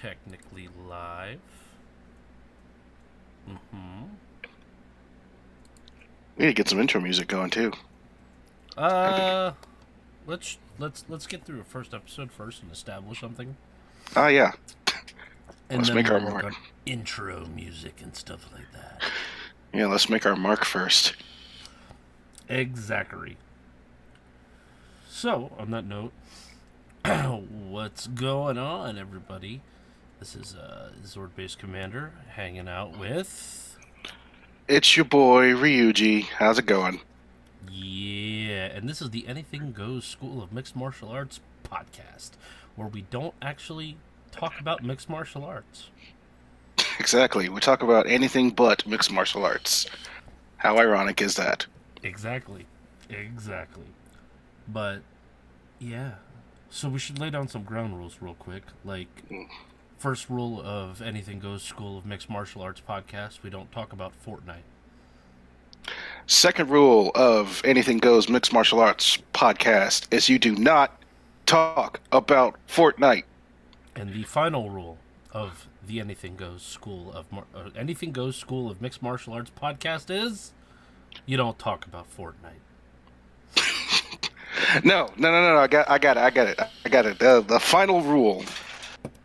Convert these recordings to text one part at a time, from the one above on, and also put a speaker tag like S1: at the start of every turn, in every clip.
S1: technically live. Mm-hmm.
S2: We need to get some intro music going too.
S1: Uh, let's get through a first episode first and establish something,
S2: Oh yeah,
S1: and
S2: let's
S1: then
S2: make
S1: we'll
S2: our
S1: work
S2: mark.
S1: on intro music and stuff like that.
S2: Yeah, let's make our mark first.
S1: Exactly. So, on that note, what's going on, everybody? This is Zord Base Commander hanging out with.
S2: It's your boy Ryuji. How's it going?
S1: Yeah, and this is the Anything Goes School of Mixed Martial Arts podcast, where we don't actually talk about mixed martial arts.
S2: Exactly. We talk about anything but mixed martial arts. How ironic is that?
S1: Exactly. But, yeah. So we should lay down some ground rules real quick. Like, first rule of Anything Goes School of Mixed Martial Arts podcast, we don't talk about Fortnite.
S2: Second rule of Anything Goes Mixed Martial Arts podcast is you do not talk about Fortnite.
S1: And the final rule of the Anything Goes School of Mixed Martial Arts podcast is you don't talk about Fortnite.
S2: No. I got it. The final rule.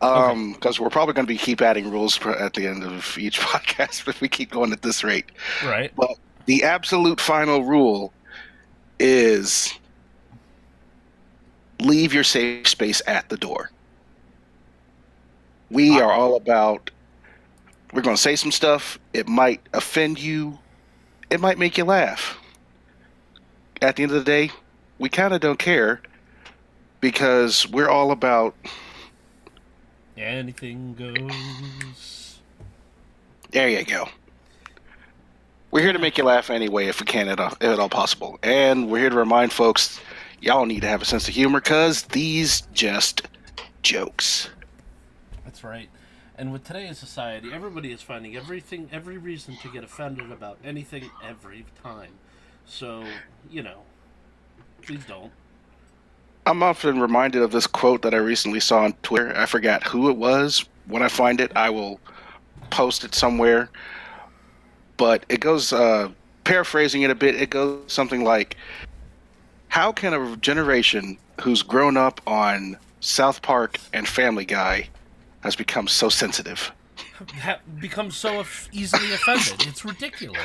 S2: Because we're probably going to keep adding rules at the end of each podcast if we keep going at this rate.
S1: Right.
S2: But the absolute final rule is leave your safe space at the door. We are all about, we're going to say some stuff. It might offend you. It might make you laugh. At the end of the day, we kind of don't care because we're all about
S1: Anything goes.
S2: There you go. We're here to make you laugh anyway if we can at all possible. And we're here to remind folks, y'all need to have a sense of humor because these just jokes.
S1: That's right. And with today's society, everybody is finding every reason to get offended about anything every time. So, please don't.
S2: I'm often reminded of this quote that I recently saw on Twitter. I forgot who it was. When I find it, I will post it somewhere. But it goes, paraphrasing it a bit, it goes something like, how can a generation who's grown up on South Park and Family Guy has become so sensitive?
S1: Become so easily offended. It's ridiculous.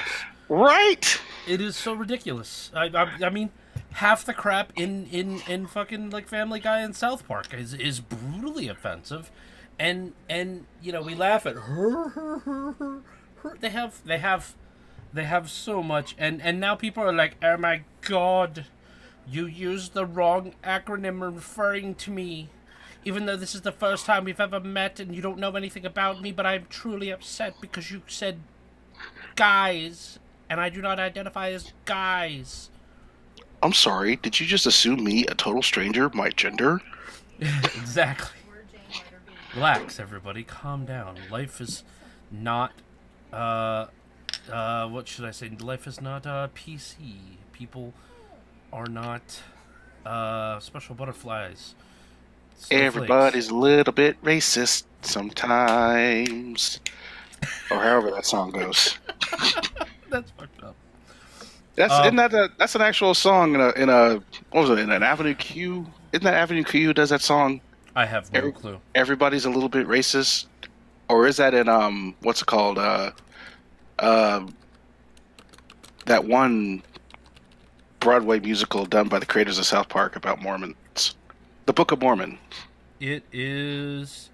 S2: Right?
S1: It is so ridiculous. I mean, half the crap in fucking like Family Guy and South Park is brutally offensive, and we laugh at her. They have so much, and now people are like, oh my god, you used the wrong acronym referring to me. Even though this is the first time we've ever met and you don't know anything about me, but I'm truly upset because you said guys, and I do not identify as guys.
S2: I'm sorry, did you just assume me, a total stranger, my gender?
S1: Exactly. Relax, everybody. Calm down. Life is not, what should I say? Life is not, PC. People are not, special butterflies.
S2: Everybody's a little bit racist sometimes. Or however that song goes.
S1: That's fucked up.
S2: That's an actual song in a what was it, in an Avenue Q? Isn't that Avenue Q who does that song?
S1: I have no clue.
S2: Everybody's a little bit racist. Or is that in what's it called? That one Broadway musical done by the creators of South Park about Mormons. The Book of Mormon.
S1: It is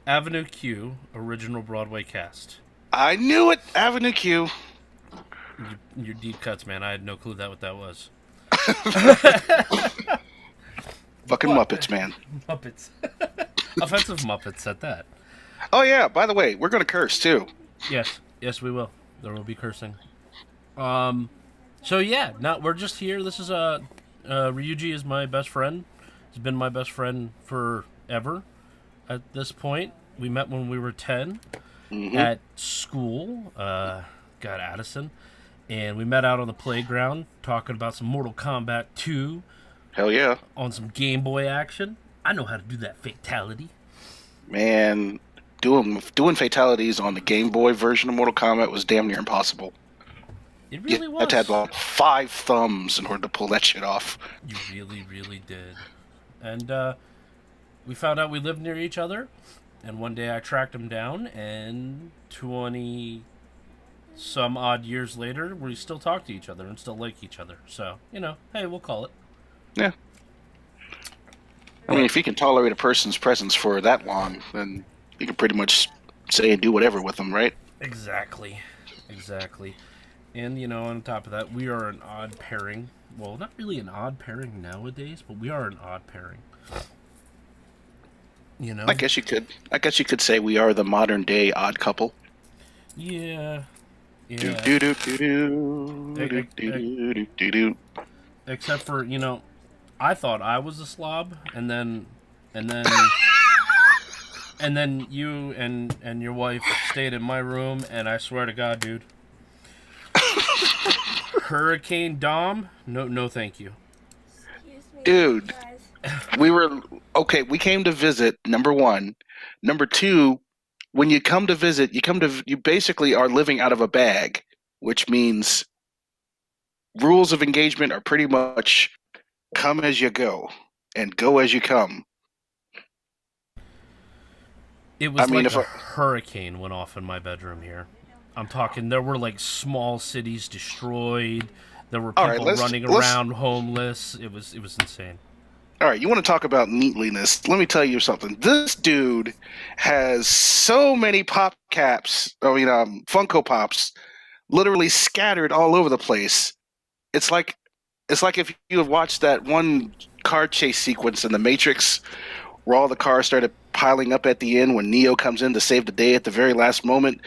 S1: Avenue Q, original Broadway cast.
S2: I knew it! Avenue Q.
S1: Your deep cuts, man. I had no clue what that was.
S2: Fucking Muppets, man.
S1: Muppets. Offensive Muppets at that.
S2: Oh yeah, by the way, we're gonna curse too.
S1: Yes, we will. There will be cursing. So yeah, now we're just here. This is Ryuji is my best friend. He's been my best friend forever. At this point, we met when we were 10 at school. Addison, and we met out on the playground talking about some Mortal Kombat 2.
S2: Hell yeah!
S1: On some Game Boy action. I know how to do that fatality.
S2: Man, doing fatalities on the Game Boy version of Mortal Kombat was damn near impossible.
S1: It
S2: You
S1: really
S2: had to have
S1: was.
S2: like 5 thumbs in order to pull that shit off.
S1: You really, really did. And we found out we lived near each other, and one day I tracked him down, and 20 some odd years later, we still talk to each other and still like each other. So, hey, we'll call it.
S2: Yeah. I mean,
S1: But
S2: if you can tolerate a person's presence for that long, then you can pretty much say and do whatever with them, right?
S1: exactly. Exactly. And, on top of that, we are an odd pairing. Well, not really an odd pairing nowadays, but we are an odd pairing. You know?
S2: I guess you could. I guess you could say we are the modern day odd couple.
S1: Yeah.
S2: Do
S1: Yeah.
S2: do do do do do do do do.
S1: Except for, I thought I was a slob, and then and then you and your wife stayed in my room, and I swear to God, dude, Hurricane Dom, no, thank you.
S3: Excuse me,
S2: Dude,
S3: guys.
S2: we were okay. We came to visit. Number one, number two. When you come to visit, you basically are living out of a bag, which means rules of engagement are pretty much come as you go and go as you come.
S1: It
S2: I
S1: was
S2: mean,
S1: like
S2: if
S1: a
S2: I,
S1: hurricane went off in my bedroom here. I'm talking. There were like small cities destroyed. There were
S2: all right,
S1: people running around homeless. It was insane.
S2: all right, you want to talk about neatliness? Let me tell you something. This dude has so many pop caps. I mean, Funko Pops, literally scattered all over the place. It's like if you have watched that one car chase sequence in The Matrix, where all the cars started piling up at the end when Neo comes in to save the day at the very last moment.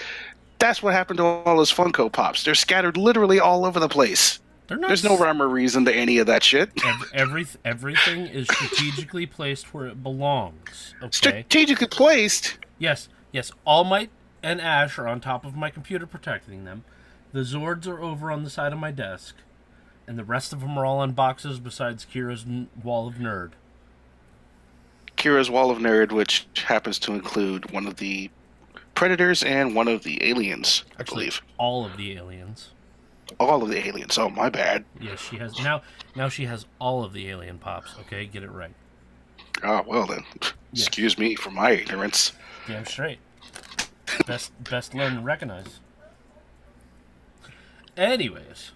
S2: That's what happened to all those Funko Pops. They're scattered literally all over the place.
S1: They're
S2: There's no
S1: not.
S2: rhyme or reason to any of that shit.
S1: Everything is strategically placed where it belongs. Okay.
S2: Strategically placed.
S1: Yes. Yes. All Might and Ash are on top of my computer protecting them. The Zords are over on the side of my desk, and the rest of them are all on boxes besides Kira's wall of nerd.
S2: Kira's Wall of Nerd, which happens to include one of the Predators and one of the aliens, I
S1: Actually,
S2: believe.
S1: all of the aliens.
S2: All of the aliens. Oh, my bad.
S1: Yes, she has now. Now she has all of the alien pops. Okay, get it right.
S2: Oh, well then.
S1: Yes.
S2: Excuse me for my ignorance.
S1: Damn straight. Best learn and recognize. Anyways,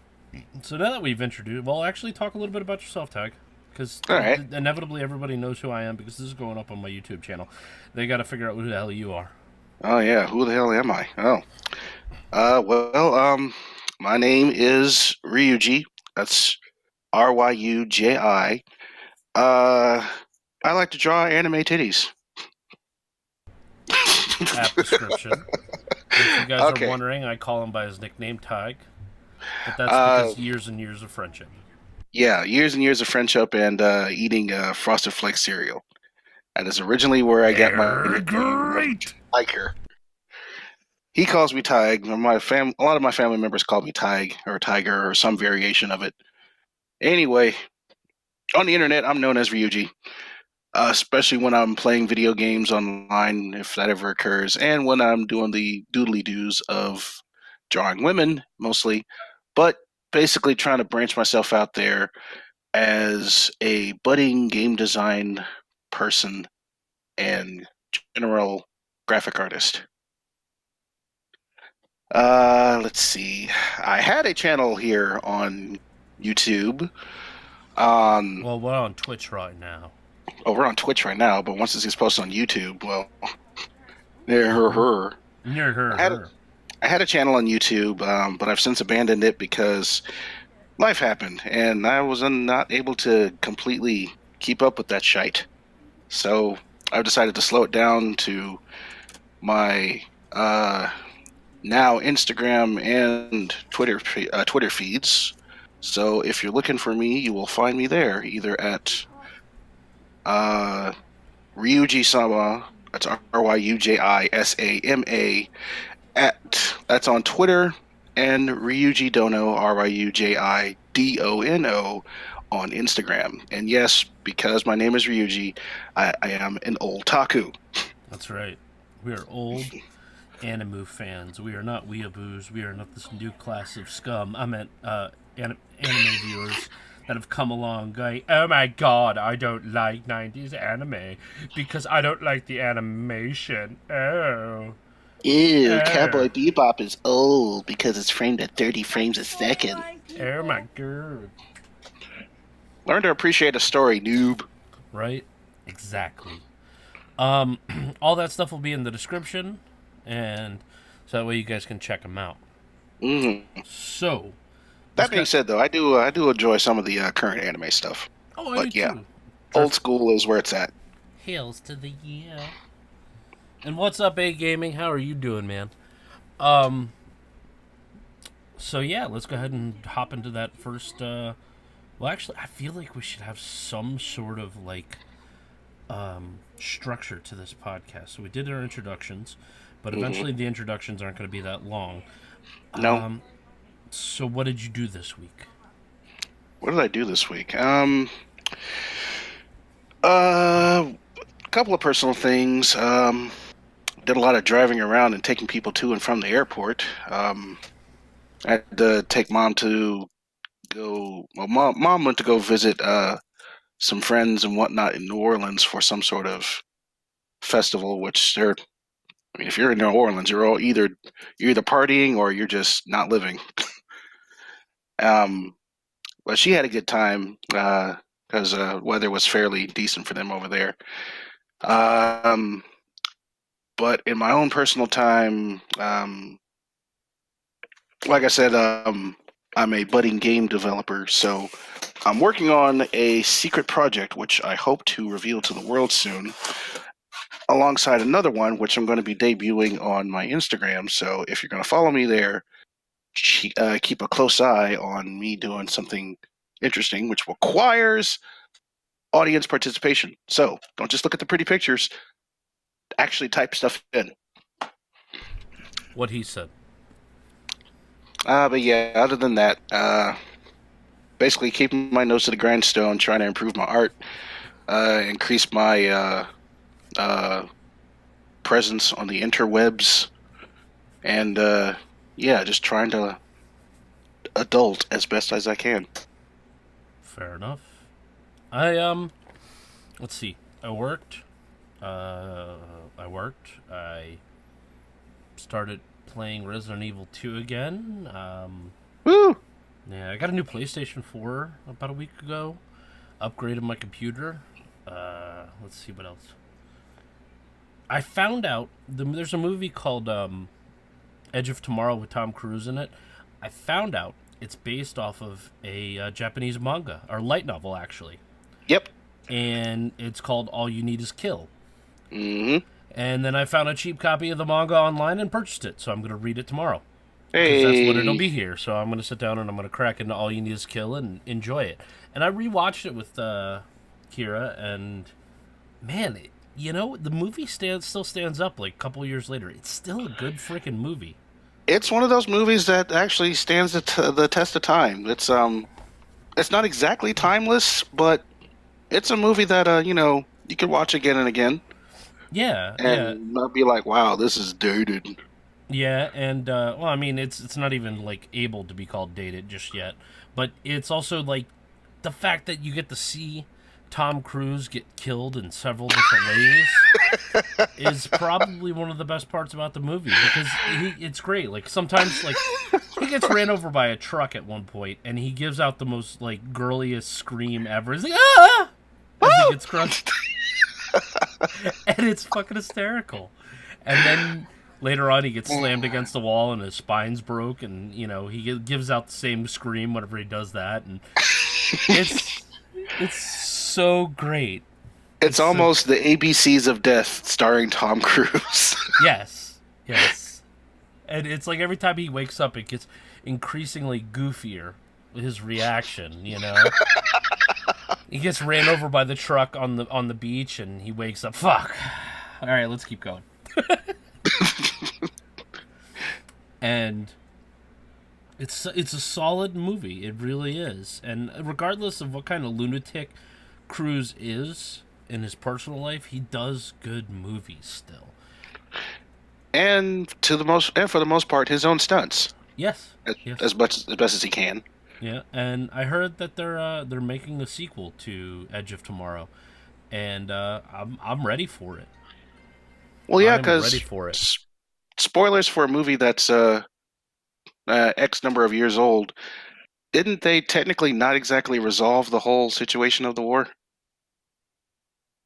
S1: so now that we've introduced, well, actually talk a little bit about yourself, Tag, because
S2: All right.
S1: inevitably everybody knows who I am because this is going up on my YouTube channel. They got to figure out who the hell you are.
S2: Oh, yeah. Who the hell am I? Oh. My name is Ryuji. That's Ryuji. I like to draw anime titties.
S1: App description. If you guys
S2: Okay.
S1: are wondering, I call him by his nickname Tig, but that's because years and years of friendship.
S2: Yeah, years and years of friendship and eating Frosted Flakes cereal. That is originally where I got my nickname, Tiger. He calls me Tig. A lot of my family members call me Tig or Tiger or some variation of it. Anyway, on the internet, I'm known as Ryuji, especially when I'm playing video games online, if that ever occurs, and when I'm doing the doodly doos of drawing women mostly, but basically trying to branch myself out there as a budding game design person and general graphic artist. Let's see. I had a channel here on YouTube.
S1: Well, we're on Twitch right now.
S2: We're on Twitch right now, but once this gets posted on YouTube, well, her.
S1: Near her.
S2: I had a channel on YouTube, but I've since abandoned it because life happened, and I was not able to completely keep up with that shite. So I've decided to slow it down to my now Instagram and Twitter feeds. So if you're looking for me, you will find me there, either at Ryuji Sama. That's RYUJISAMA. That's on Twitter, and Ryuji Dono, RYUJIDONO, on Instagram. And yes, because my name is Ryuji, I am an old taku.
S1: That's right. We are old anime fans. We are not weeaboos. We are not this new class of scum. I meant anime viewers that have come along going, oh my god, I don't like 90s anime because I don't like the animation. Oh.
S2: Ew,
S1: Oh.
S2: Cowboy Bebop is old because it's framed at 30 frames a second.
S1: Oh my god.
S2: Learn to appreciate a story, noob.
S1: Right? Exactly. All that stuff will be in the description, and so that way you guys can check them out.
S2: Mm-hmm.
S1: So,
S2: That being said, though, I do enjoy some of the current anime stuff.
S1: oh, I do
S2: But yeah,
S1: too.
S2: old school is where it's at.
S1: Hails to the yeah. And what's up, A Gaming? How are you doing, man? Um. So yeah, let's go ahead and hop into that first. Well, actually, I feel like we should have some sort of like structure to this podcast. So we did our introductions, but eventually the introductions aren't going to be that long.
S2: No.
S1: So what did you do this week?
S2: What did I do this week? A couple of personal things. Did a lot of driving around and taking people to and from the airport. I had to take mom to go. Well, mom went to go visit some friends and whatnot in New Orleans for some sort of festival. Which they're, I mean, if you're in New Orleans, you're either partying or you're just not living. But she had a good time because weather was fairly decent for them over there. But in my own personal time, like I said, I'm a budding game developer, so I'm working on a secret project which I hope to reveal to the world soon, alongside another one which I'm going to be debuting on my Instagram. So if you're going to follow me there, keep a close eye on me doing something interesting, which requires audience participation. So don't just look at the pretty pictures. Actually type stuff in.
S1: What he said.
S2: But yeah, other than that, basically keeping my nose to the grindstone, trying to improve my art, increase my presence on the interwebs, and yeah, just trying to adult as best as I can.
S1: Fair enough. I let's see. I worked. I started playing Resident Evil 2 again.
S2: Woo!
S1: Yeah, I got a new PlayStation 4 about a week ago. Upgraded my computer. Let's see what else. I found out there's a movie called Edge of Tomorrow with Tom Cruise in it. I found out it's based off of a Japanese manga, or light novel, actually.
S2: Yep.
S1: And it's called All You Need Is Kill.
S2: Mm-hmm.
S1: And then I found a cheap copy of the manga online and purchased it, so I'm going to read it tomorrow.
S2: Hey.
S1: Because that's when it'll be here. So I'm going to sit down and I'm going to crack into All You Need Is Kill and enjoy it. And I rewatched it with Kira, and man, the movie still stands up like a couple years later. It's still a good freaking movie.
S2: It's one of those movies that actually stands the test of time. It's not exactly timeless, but it's a movie that you can watch again and again.
S1: Yeah,
S2: and not be like, wow, this is dated.
S1: Yeah, and well, I mean, it's not even like able to be called dated just yet, but it's also like the fact that you get to see Tom Cruise get killed in several different ways is probably one of the best parts about the movie, because it's great. Like sometimes, like he gets ran over by a truck at one point, and he gives out the most like girliest scream ever. He's like, ah! As he gets crushed. And it's fucking hysterical. And then later on, he gets slammed against the wall and his spine's broke, and he gives out the same scream whenever he does that, and it's so great.
S2: It's almost the ABCs of Death, starring Tom Cruise.
S1: Yes, and it's like every time he wakes up, it gets increasingly goofier. His reaction, He gets ran over by the truck on the beach, and he wakes up. Fuck. All right, let's keep going. And it's a solid movie. It really is. And regardless of what kind of lunatic Cruise is in his personal life, he does good movies still.
S2: and for the most part, his own stunts
S1: Yes,
S2: as,
S1: yes,
S2: as best as he can.
S1: yeah. And I heard that they're making a sequel to Edge of Tomorrow, and I'm ready for it.
S2: Well, yeah,
S1: I'm ready
S2: because
S1: for it.
S2: spoilers for a movie that's X number of years old. Didn't they technically not exactly resolve the whole situation of the war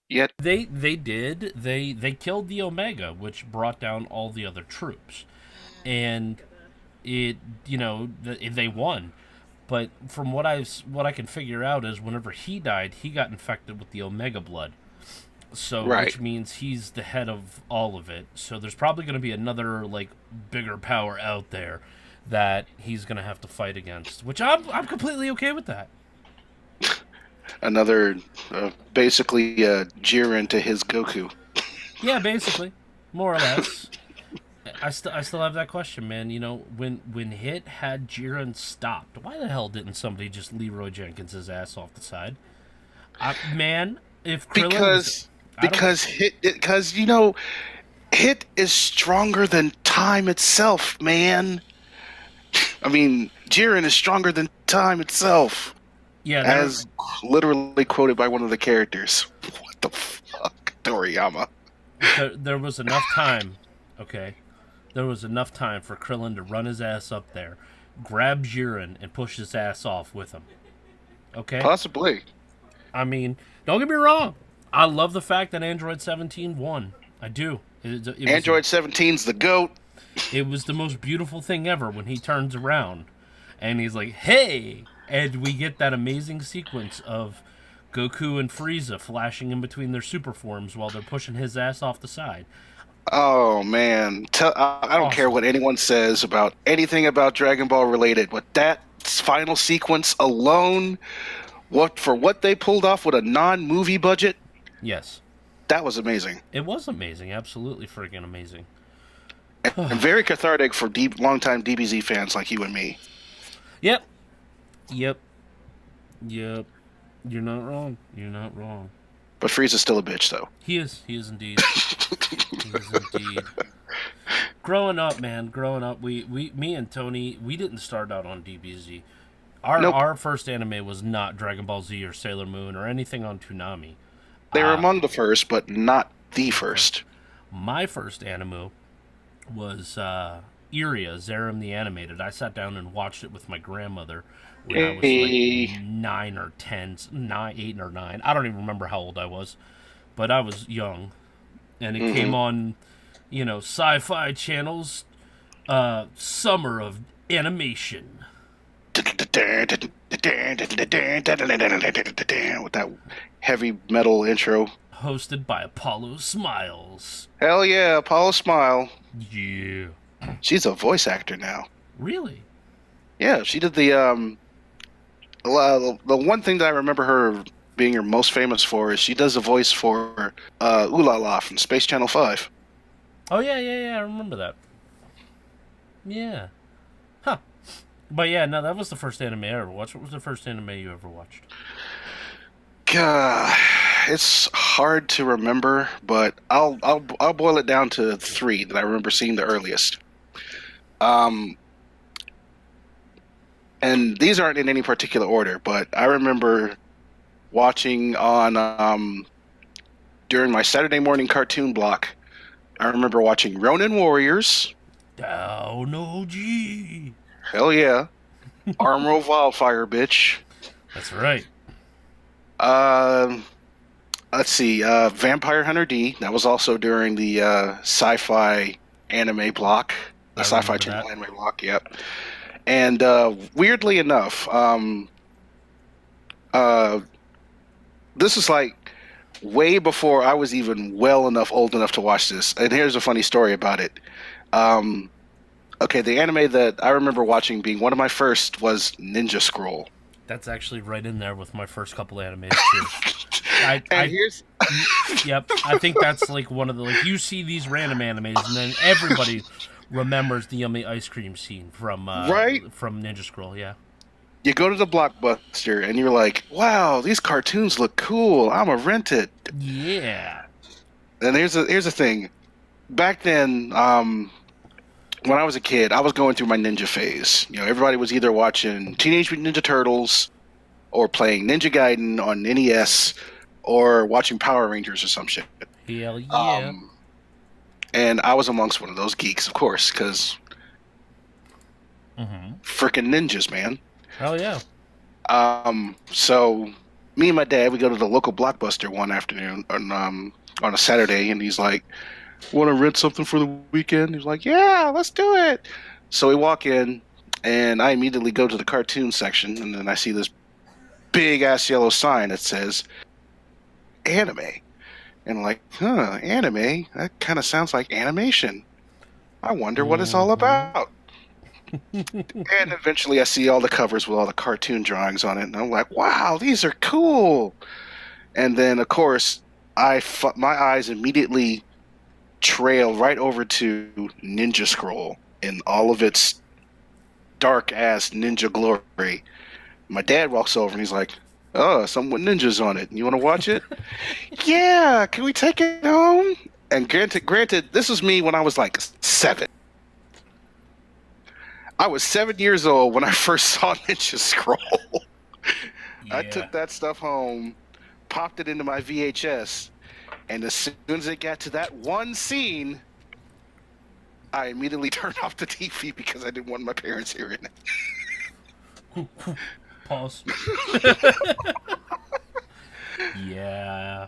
S2: yet?
S1: They did. They killed the Omega, which brought down all the other troops, and it they won. But from what I can figure out is whenever he died, he got infected with the Omega blood. So
S2: Right.
S1: which means he's the head of all of it. So there's probably going to be another like bigger power out there that he's going to have to fight against, which I'm completely okay with that.
S2: Another, basically, Jiren to his Goku.
S1: Yeah, basically, more or less. I still have that question, man. You know, when Hit had Jiren stopped, why the hell didn't somebody just Leroy Jenkins his ass off the side? Man, if Krillin was,
S2: Because
S1: I don't.
S2: because Hit is stronger than time itself, man. I mean, Jiren is stronger than time itself,
S1: Yeah,
S2: as literally quoted by one of the characters. What the fuck, Toriyama?
S1: there was enough time. Okay, there was enough time for Krillin to run his ass up there, grab Jiren, and push his ass off with him. Okay,
S2: Possibly.
S1: I mean, don't get me wrong. I love the fact that Android 17 won. I do.
S2: Android 17's the GOAT.
S1: It was the most beautiful thing ever when he turns around and he's like, "Hey!" And we get that amazing sequence of Goku and Frieza flashing in between their super forms while they're pushing his ass off the side.
S2: Oh man, I don't care
S1: Awesome.
S2: what anyone says about anything about Dragon Ball related, but that final sequence alone, what they pulled off with a non-movie budget,
S1: Yes.
S2: that was amazing
S1: It was amazing. Absolutely freaking amazing.
S2: and very cathartic for longtime DBZ fans like you and me.
S1: Yep. Yep. Yep. You're not wrong. You're not wrong.
S2: But Frieza's still a bitch, though.
S1: He is. He is indeed. He is indeed. Growing up, man, growing up, me and Tony, we didn't start out on DBZ.
S2: Nope,
S1: Our first anime was not Dragon Ball Z or Sailor Moon or anything on Toonami.
S2: they were
S1: Uh,
S2: among the first, but not the first.
S1: my first anime was Iria, Zerum the Animated. I sat down and watched it with my grandmother when I was
S2: Hey,
S1: like 8 or 9. I don't even remember how old I was, but I was young. And it came
S2: mm-hmm.
S1: on, sci-fi channels, summer of animation.
S2: With that heavy metal intro.
S1: Hosted by Apollo Smiles.
S2: Hell yeah, Apollo Smile.
S1: Yeah.
S2: She's a voice actor now.
S1: Really?
S2: Yeah, she did the one thing that I remember her being her most famous for is she does the voice for Ooh La La from Space Channel 5.
S1: Oh, yeah, I remember that. Yeah. Huh. But yeah, no, that was the first anime I ever watched. What was the first anime you ever watched?
S2: God, it's hard to remember, but I'll boil it down to three that I remember seeing the earliest. Um, and these aren't in any particular order, but I remember watching on during my Saturday morning cartoon block. I remember watching Ronin Warriors.
S1: Down OG.
S2: Hell yeah, Armor Wildfire, bitch.
S1: That's right.
S2: Um, let's see, Vampire Hunter D. That was also during the sci-fi anime block, the
S1: I
S2: Sci-Fi
S1: remember
S2: Channel
S1: that.
S2: anime block. Yep. And weirdly enough, uh, this is like way before I was even old enough to watch this. And here's a funny story about it. Um, okay, the anime that I remember watching being one of my first was Ninja Scroll.
S1: That's actually right in there with my first couple animes too.
S2: And here's
S1: Yep. I think that's like one of the you see these random animes and then everybody remembers the yummy ice cream scene from
S2: Right?
S1: from Ninja Scroll. Yeah.
S2: You go to the Blockbuster and you're like, wow, these cartoons look cool. I'm gonna rent it.
S1: Yeah.
S2: And here's the thing. back then, when I was a kid, I was going through my ninja phase. You know, everybody was either watching Teenage Mutant Ninja Turtles or playing Ninja Gaiden on NES or watching Power Rangers or some shit.
S1: Hell yeah.
S2: Um, and I was amongst one of those geeks, of course, because
S1: Mm-hmm.
S2: freaking ninjas, man.
S1: Hell yeah.
S2: So me and my dad, we go to the local Blockbuster one afternoon on a Saturday, and he's like, "Want to rent something for the weekend?" He's like, "Yeah, let's do it." So we walk in, and I immediately go to the cartoon section, and then I see this big ass yellow sign that says anime. And I'm like, anime? That kind of sounds like animation. I wonder what it's all
S1: Mm-hmm.
S2: about. And eventually I see all the covers with all the cartoon drawings on it, and I'm like, wow, these are cool. And then, of course, my eyes immediately trail right over to Ninja Scroll in all of its dark ass ninja glory. My dad walks over and he's like, "Oh, something with ninjas on it. You want to watch it?" Yeah, can we take it home? And granted, this was me when I was like 7. I was 7 years old when I first saw Ninja Scroll. I
S1: Yeah.
S2: took that stuff home, popped it into my VHS, and as soon as it got to that one scene, I immediately turned off the TV because I didn't want my parents hearing it.
S1: Pause. Yeah.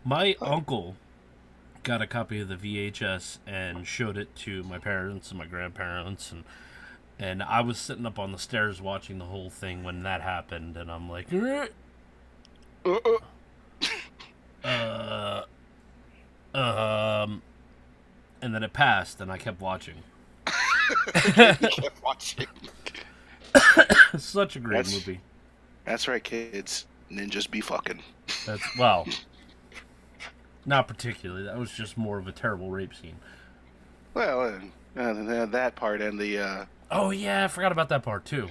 S1: My uncle got a copy of the VHS and showed it to my parents and my grandparents, and I was sitting up on the stairs watching the whole thing when that happened, and I'm like, uh, and then it passed, and I kept watching.
S2: Kept watching.
S1: Such a great
S2: That's-
S1: movie.
S2: That's right, kids. Ninjas be fucking.
S1: Well, not particularly. That was just more of a terrible rape scene.
S2: Well, that part and the
S1: Oh yeah, I forgot about that part too.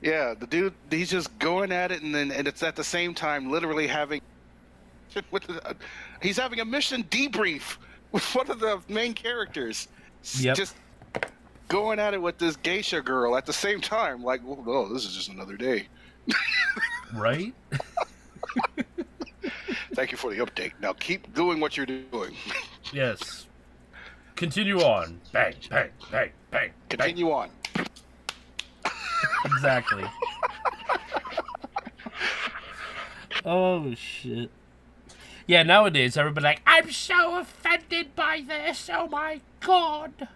S2: yeah, the dude he's just going at it, and it's at the same time literally having he's having a mission debrief with one of the main characters.
S1: Yep.
S2: Just going at it with this geisha girl at the same time. Like, well, oh, this is just another day.
S1: Right?
S2: Thank you for the update. Now keep doing what you're doing.
S1: Yes. Continue on. Bang, bang, bang, bang.
S2: Continue on.
S1: Bang. Exactly. Oh shit. Yeah, nowadays everybody like, I'm so offended by this. Oh my god.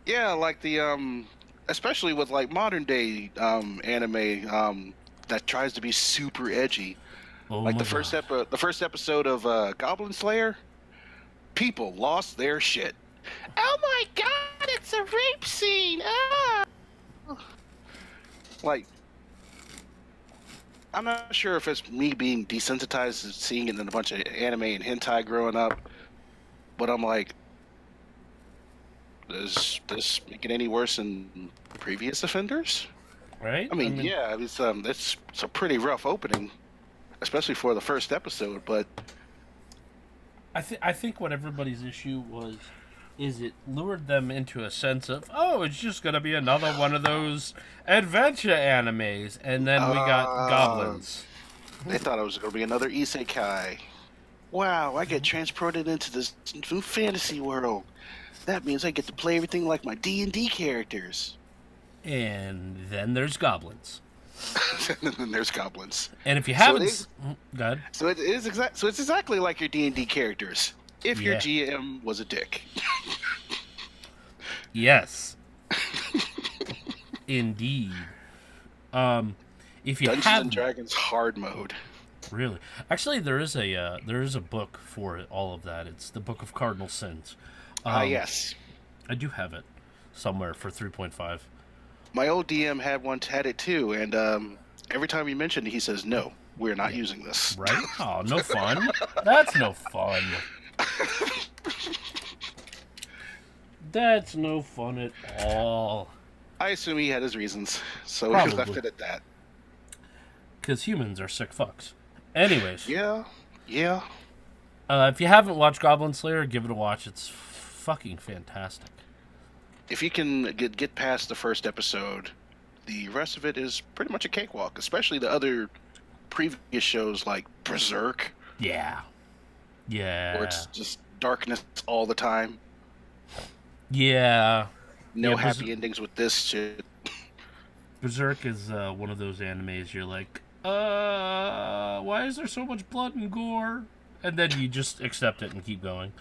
S2: Yeah, like the especially with like modern day anime that tries to be super edgy.
S1: Oh
S2: Like
S1: my
S2: the first episode of Goblin Slayer, people lost their shit. Oh my god, it's a rape scene. Ah! Like, I'm not sure if it's me being desensitized to seeing it in a bunch of anime and hentai growing up, but I'm like, does this make it any worse than previous offenders?
S1: Right?
S2: I mean, yeah, it's a pretty rough opening, especially for the first episode. But
S1: I think what everybody's issue was is it lured them into a sense of, oh, it's just gonna be another one of those adventure animes, and then we got goblins.
S2: they thought it was going to be another isekai. Wow, I get transported into this new fantasy world. That means I get to play everything like my D&D characters.
S1: And then there's goblins.
S2: And then there's goblins.
S1: And if you
S2: So
S1: haven't,
S2: it is-
S1: go ahead.
S2: So it is So it's exactly like your D&D characters. If your
S1: Yeah.
S2: GM was a dick.
S1: Yes. Indeed. If you
S2: Dungeons
S1: have
S2: and Dragons hard mode.
S1: really, actually, there is a book for it, all of that. It's the Book of Cardinal Sins.
S2: Yes.
S1: I do have it somewhere for 3.5.
S2: My old DM had it too, and every time you mention it, he says, "No, we're not using this."
S1: Right? Oh, no fun. That's no fun. That's no fun at all.
S2: I assume he had his reasons, so he
S1: Probably.
S2: left it at that.
S1: Because humans are sick fucks. Anyways,
S2: Yeah.
S1: if you haven't watched Goblin Slayer, give it a watch. It's fucking fantastic.
S2: If you can get past the first episode, the rest of it is pretty much a cakewalk. Especially the other previous shows like Berserk,
S1: Yeah.
S2: where
S1: Yeah.
S2: it's just darkness all the time.
S1: Yeah.
S2: No
S1: Yeah,
S2: happy endings with this shit.
S1: Berserk is one of those animes you're like, why is there so much blood and gore? And then you just accept it and keep going.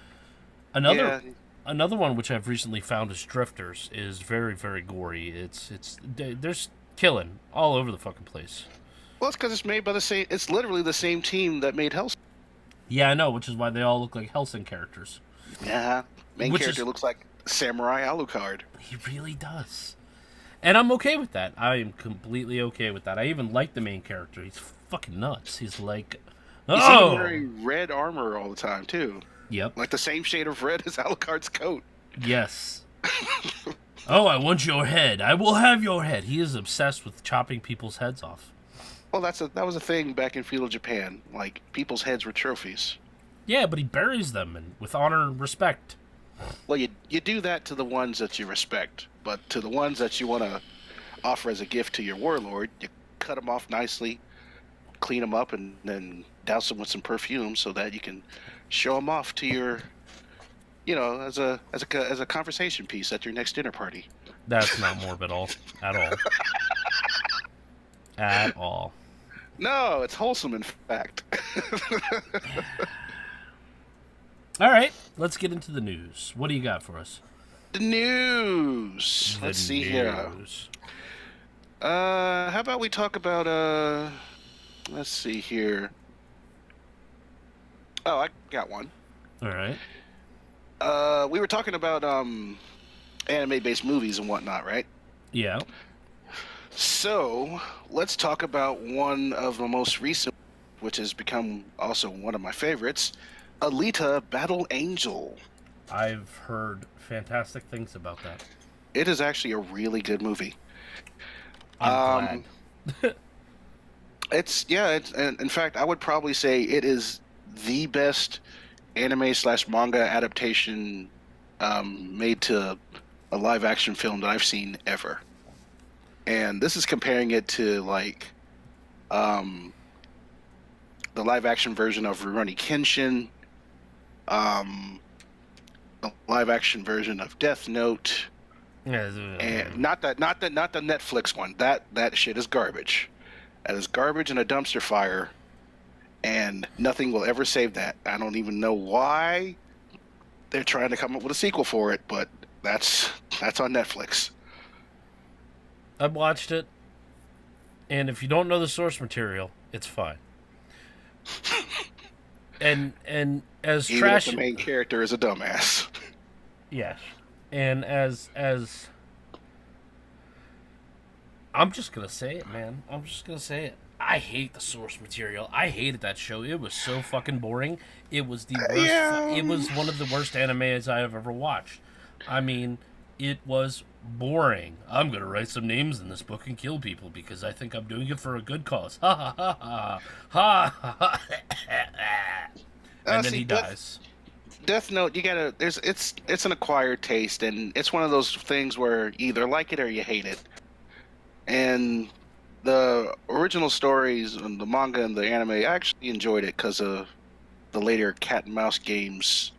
S1: Another
S2: Yeah,
S1: another one which I've recently found is Drifters is very, very gory. There's killing all over the fucking place.
S2: well, it's because it's made by the same. It's literally the same team that made Hellsing.
S1: Yeah, I know, which is why they all look like Hellsing characters.
S2: Yeah, main
S1: Which
S2: character
S1: is-
S2: looks like Samurai Alucard.
S1: He really does. And I'm okay with that. I am completely okay with that. I even like the main character. He's fucking nuts. He's like,
S2: He's even
S1: oh,
S2: wearing red armor all the time too,
S1: yep,
S2: like the same shade of red as Alucard's coat.
S1: yes. Oh, I want your head. I will have your head. He is obsessed with chopping people's heads off.
S2: Well, that was a thing back in feudal Japan. Like people's heads were trophies.
S1: Yeah, but he buries them and with honor and respect.
S2: Well, you do that to the ones that you respect, but to the ones that you want to offer as a gift to your warlord, you cut them off nicely, clean them up, and then douse them with some perfume so that you can show them off to your, as a conversation piece at your next dinner party.
S1: That's not morbid at all. At all.
S2: No, it's wholesome, in fact.
S1: All right, let's get into the news. What do you got for us?
S2: The news. Let's see here. How about we talk about let's see here. Oh, I got one.
S1: All right.
S2: We were talking about anime-based movies and whatnot, right?
S1: Yeah.
S2: So let's talk about one of the most recent, which has become also one of my favorites, Alita: Battle Angel.
S1: I've heard fantastic things about that.
S2: It is actually a really good movie.
S1: I'm glad.
S2: It's and in fact, I would probably say it is the best anime/manga adaptation made to a live-action film that I've seen ever. And this is comparing it to like the live-action version of Rurouni Kenshin, the live-action version of Death Note, and not the Netflix one. That shit is garbage. That is garbage and a dumpster fire, and nothing will ever save that. I don't even know why they're trying to come up with a sequel for it, but that's on Netflix.
S1: I've watched it, and if you don't know the source material, it's fine. and as
S2: Even
S1: trash,
S2: if the main character is a dumbass.
S1: yes, and as I'm just gonna say it, man. I'm just gonna say it. I hate the source material. I hated that show. It was so fucking boring. It was the worst.
S2: Yeah.
S1: It was one of the worst animes I have ever watched. I mean, it was boring. I'm gonna write some names in this book and kill people because I think I'm doing it for a good cause. Ha ha ha ha ha ha. And then he dies.
S2: Death Note, you gotta. It's an acquired taste, and it's one of those things where you either like it or you hate it. And the original stories and the manga and the anime, I actually enjoyed it because of the later cat and mouse games.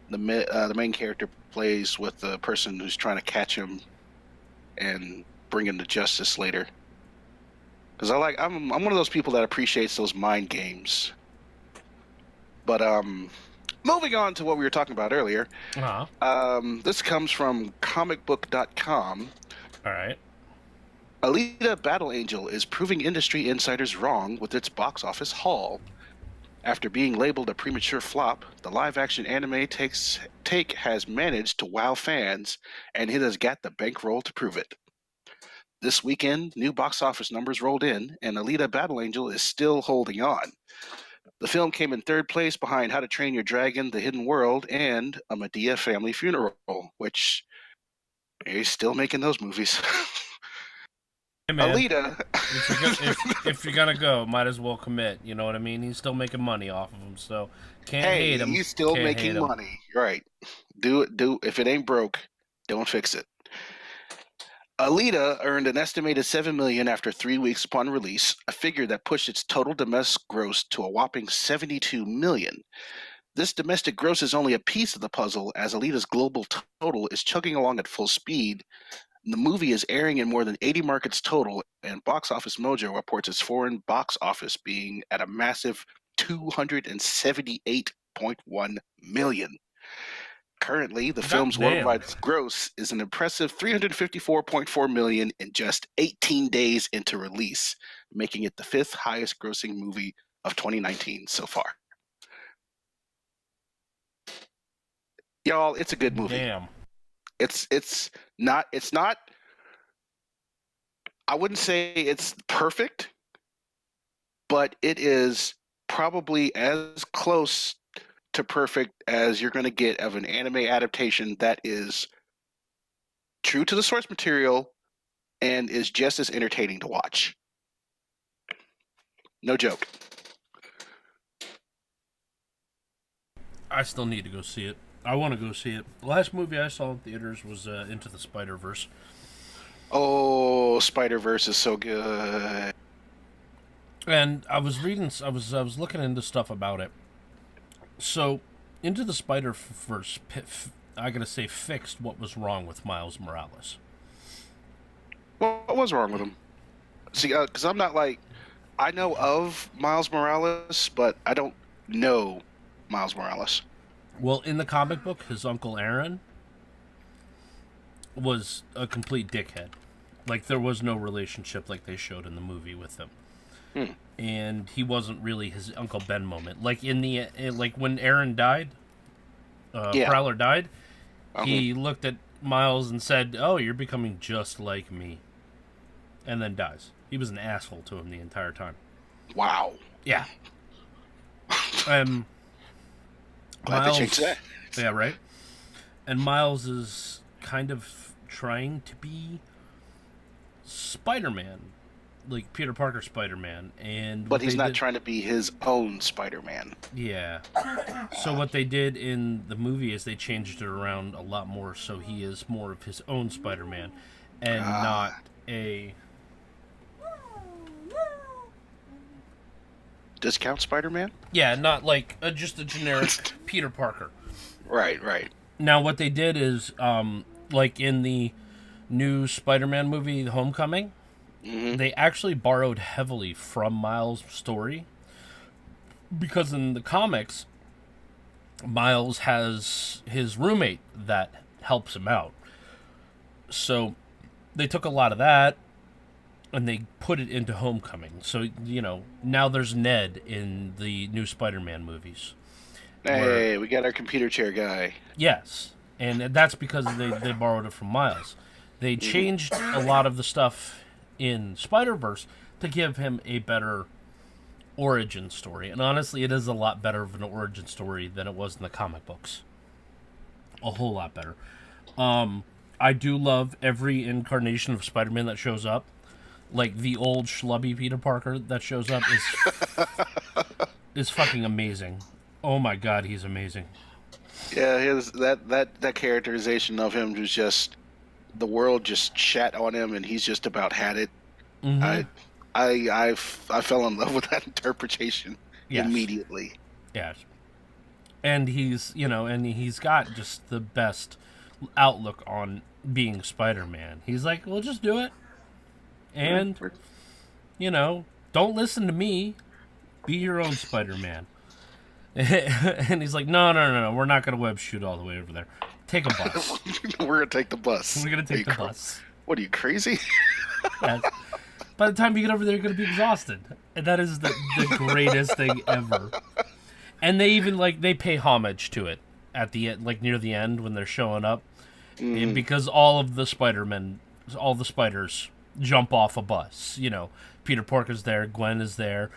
S2: The main character plays with the person who's trying to catch him and bring him to justice later. Because I'm one of those people that appreciates those mind games. But moving on to what we were talking about earlier.
S1: Uh-huh.
S2: This comes from comicbook.com.
S1: All right.
S2: Alita: Battle Angel is proving industry insiders wrong with its box office haul. After being labeled a premature flop, the live-action anime take has managed to wow fans, and it has got the bankroll to prove it. This weekend, new box office numbers rolled in, and Alita: Battle Angel is still holding on. The film came in third place behind How to Train Your Dragon, The Hidden World, and A Medea Family Funeral, which he's still making those movies.
S1: Hey, man.
S2: Alita.
S1: if you're gonna go, might as well commit. You know what I mean? He's still making money off of him, so can't hate him.
S2: He's still
S1: Can't hate
S2: making
S1: him.
S2: money. Right. Do if it ain't broke, don't fix it. Alita earned an estimated $7 million after 3 weeks upon release, a figure that pushed its total domestic gross to a whopping $72 million. This domestic gross is only a piece of the puzzle, as Alita's global total is chugging along at full speed. The movie is airing in more than 80 markets total, and Box Office Mojo reports its foreign box office being at a massive 278.1 million. Currently, the film's
S1: damn.
S2: worldwide gross is an impressive 354.4 million in just 18 days into release, making it the fifth highest grossing movie of 2019 so far. Y'all, it's a good movie.
S1: Damn.
S2: It's not I wouldn't say it's perfect, but it is probably as close to perfect as you're going to get of an anime adaptation that is true to the source material and is just as entertaining to watch. No joke.
S1: I still need to go see it. I want to go see it. The last movie I saw in theaters was Into the Spider-Verse.
S2: Oh, Spider-Verse is so good.
S1: And I was reading, I was looking into stuff about it. So, Into the Spider-Verse, I gotta say, fixed what was wrong with Miles Morales.
S2: What was wrong with him? See, because I'm not like, I know of Miles Morales, but I don't know Miles Morales.
S1: Well, in the comic book, his uncle Aaron was a complete dickhead. Like, there was no relationship like they showed in the movie with him. And he wasn't really his Uncle Ben moment. Like, like when Aaron died, Prowler died, he looked at Miles and said, "Oh, you're becoming just like me." And then dies. He was an asshole to him the entire time.
S2: Wow.
S1: Yeah.
S2: Glad they changed that.
S1: Yeah, right? And Miles is kind of trying to be Spider-Man. Like Peter Parker Spider-Man.
S2: But he's not trying to be his own Spider-Man.
S1: Yeah. So what they did in the movie is they changed it around a lot more so he is more of his own Spider-Man and not a...
S2: Discount Spider-Man?
S1: Yeah, not like just a generic Peter Parker.
S2: Right.
S1: Now what they did is, like in the new Spider-Man movie, Homecoming, they actually borrowed heavily from Miles' story. Because in the comics, Miles has his roommate that helps him out. So they took a lot of that and they put it into Homecoming. So, now there's Ned in the new Spider-Man movies.
S2: Hey, we got our computer chair guy.
S1: Yes, and that's because they borrowed it from Miles. They changed a lot of the stuff in Spider-Verse to give him a better origin story. And honestly, it is a lot better of an origin story than it was in the comic books. A whole lot better. I do love every incarnation of Spider-Man that shows up. Like the old schlubby Peter Parker that shows up is fucking amazing. Oh my god, he's amazing.
S2: Yeah, that characterization of him was just, the world just shat on him, and he's just about had it. I fell in love with that interpretation immediately.
S1: Yes, and he's he's got just the best outlook on being Spider-Man. He's like, well, just do it, and don't listen to me. Be your own Spider-Man. And he's like, no, we're not going to web shoot all the way over there. Take a bus.
S2: We're going to take the bus.
S1: We're going to take the bus.
S2: What, are you crazy?
S1: Yeah. By the time you get over there, you're going to be exhausted. And that is the greatest thing ever. And they even, they pay homage to it at the end, near the end when they're showing up. And because all of the Spider-Men, all the spiders jump off a bus. Peter Parker's there, Gwen is there,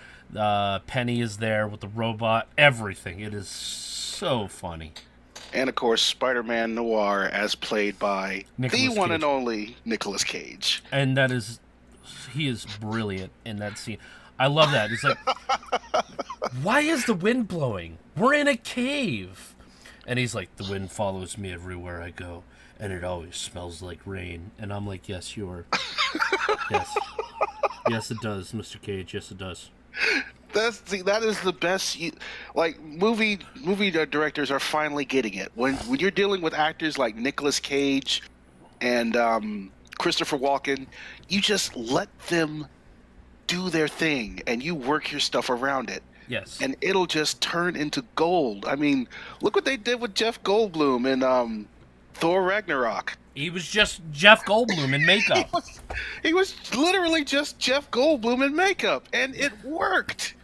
S1: Penny is there with the robot, everything. It is so funny.
S2: And of course, Spider-Man Noir, as played by
S1: Nicolas
S2: the one
S1: Cage.
S2: and only Nicolas Cage.
S1: And he is brilliant in that scene. I love that. It's like, why is the wind blowing? We're in a cave. And he's like, the wind follows me everywhere I go, and it always smells like rain. And I'm like, yes, you're. Yes. Yes, it does, Mr. Cage. Yes, it does.
S2: That is the best. Like movie directors are finally getting it. When you're dealing with actors like Nicolas Cage and Christopher Walken, you just let them do their thing, and you work your stuff around it.
S1: Yes.
S2: And it'll just turn into gold. I mean, look what they did with Jeff Goldblum in Thor Ragnarok.
S1: He was just Jeff Goldblum in makeup.
S2: He was literally just Jeff Goldblum in makeup, and it worked.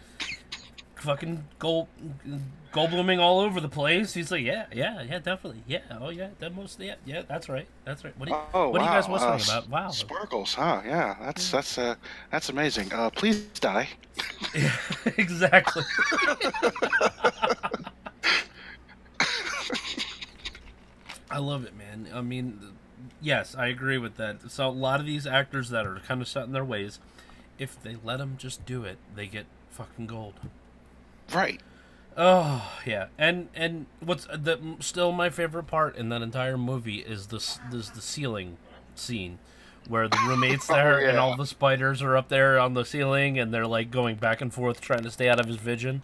S1: Fucking Goldbluming all over the place. He's like, yeah, definitely, yeah, oh yeah, yeah, that's right. What are you guys whistling about? Wow,
S2: sparkles, huh? Yeah, that's amazing. Please die.
S1: Yeah, exactly. I love it, man. I mean, yes, I agree with that. So a lot of these actors that are kind of set in their ways, if they let them just do it, they get fucking gold.
S2: Right.
S1: Oh yeah, and what's still my favorite part in that entire movie is the ceiling scene, where the roommate's there and all the spiders are up there on the ceiling and they're like going back and forth trying to stay out of his vision.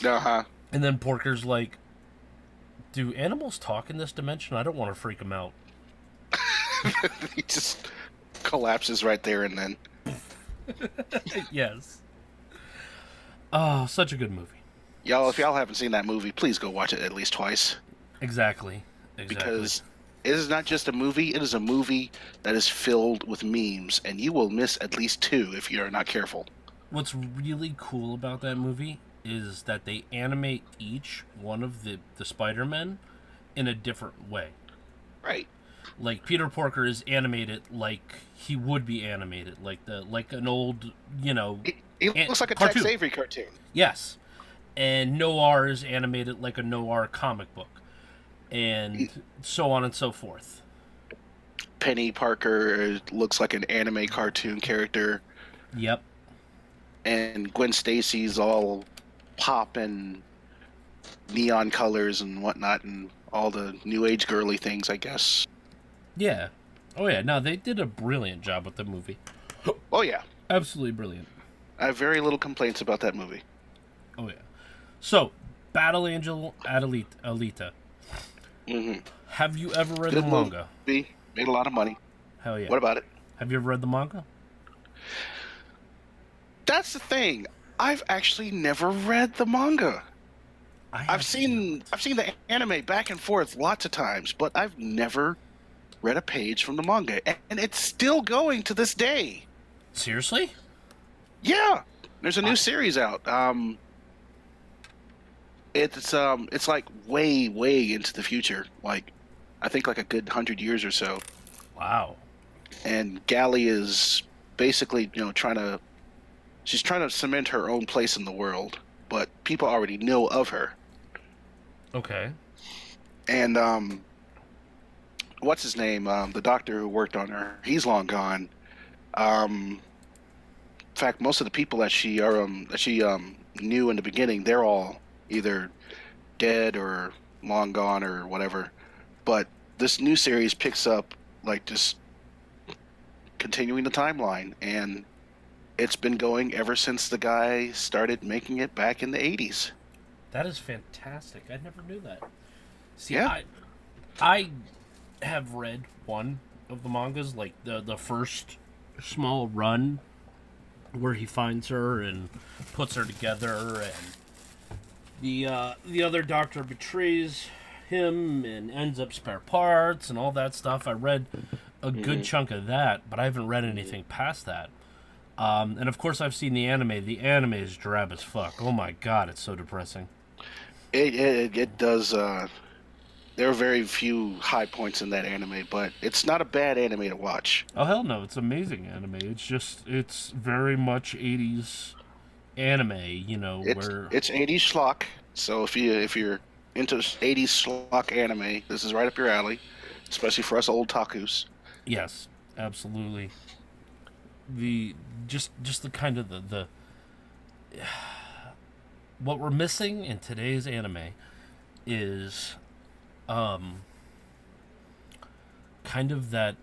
S2: Uh-huh.
S1: And then Porker's like, "Do animals talk in this dimension? I don't want to freak them out."
S2: He just collapses right there and then.
S1: Yes. Oh, such a good movie.
S2: Y'all, if y'all haven't seen that movie, please go watch it at least twice.
S1: Exactly.
S2: Because it is not just a movie, it is a movie that is filled with memes, and you will miss at least two if you're not careful.
S1: What's really cool about that movie is that they animate each one of the Spider-Men in a different way.
S2: Right.
S1: Like Peter Porker is animated like he would be animated, like an old,
S2: He looks like a
S1: cartoon.
S2: Tex Avery cartoon.
S1: Yes. And Noir is animated like a Noir comic book. And so on and so forth.
S2: Penny Parker looks like an anime cartoon character.
S1: Yep.
S2: And Gwen Stacy's all pop and neon colors and whatnot and all the new age girly things, I guess.
S1: Yeah. Oh yeah, no, they did a brilliant job with the movie.
S2: Oh yeah.
S1: Absolutely brilliant.
S2: I have very little complaints about that movie.
S1: Oh yeah. So, Battle Angel Alita.
S2: Mm-hmm.
S1: Have you ever read the manga?
S2: Movie. Made a lot of money.
S1: Hell yeah.
S2: What about it?
S1: Have you ever read the manga?
S2: That's the thing. I've actually never read the manga. I've seen the anime back and forth lots of times, but I've never read a page from the manga, and it's still going to this day.
S1: Seriously?
S2: Yeah, there's a new series out. It's like way into the future. Like, I think like a good 100 years or so.
S1: Wow.
S2: And Gally is basically, she's trying to cement her own place in the world, but people already know of her.
S1: Okay.
S2: And what's his name? The doctor who worked on her, he's long gone. In fact, most of the people that she knew in the beginning, they're all either dead or long gone or whatever. But this new series picks up like just continuing the timeline, and it's been going ever since the guy started making it back in the 80s.
S1: That is fantastic. I never knew that. See,
S2: yeah.
S1: I have read one of the mangas, like the first small run where he finds her and puts her together, and the other doctor betrays him and ends up spare parts and all that stuff. I read a good chunk of that, but I haven't read anything past that. And of course, I've seen the anime. The anime is drab as fuck. Oh my god, it's so depressing.
S2: It does. There are very few high points in that anime, but it's not a bad anime to watch.
S1: Oh hell no, it's amazing anime. It's very much 80s anime.
S2: It's 80s schlock. So if you're into 80s schlock anime, this is right up your alley, especially for us old takus.
S1: Yes, absolutely. Just the kind of the what we're missing in today's anime is um, kind of that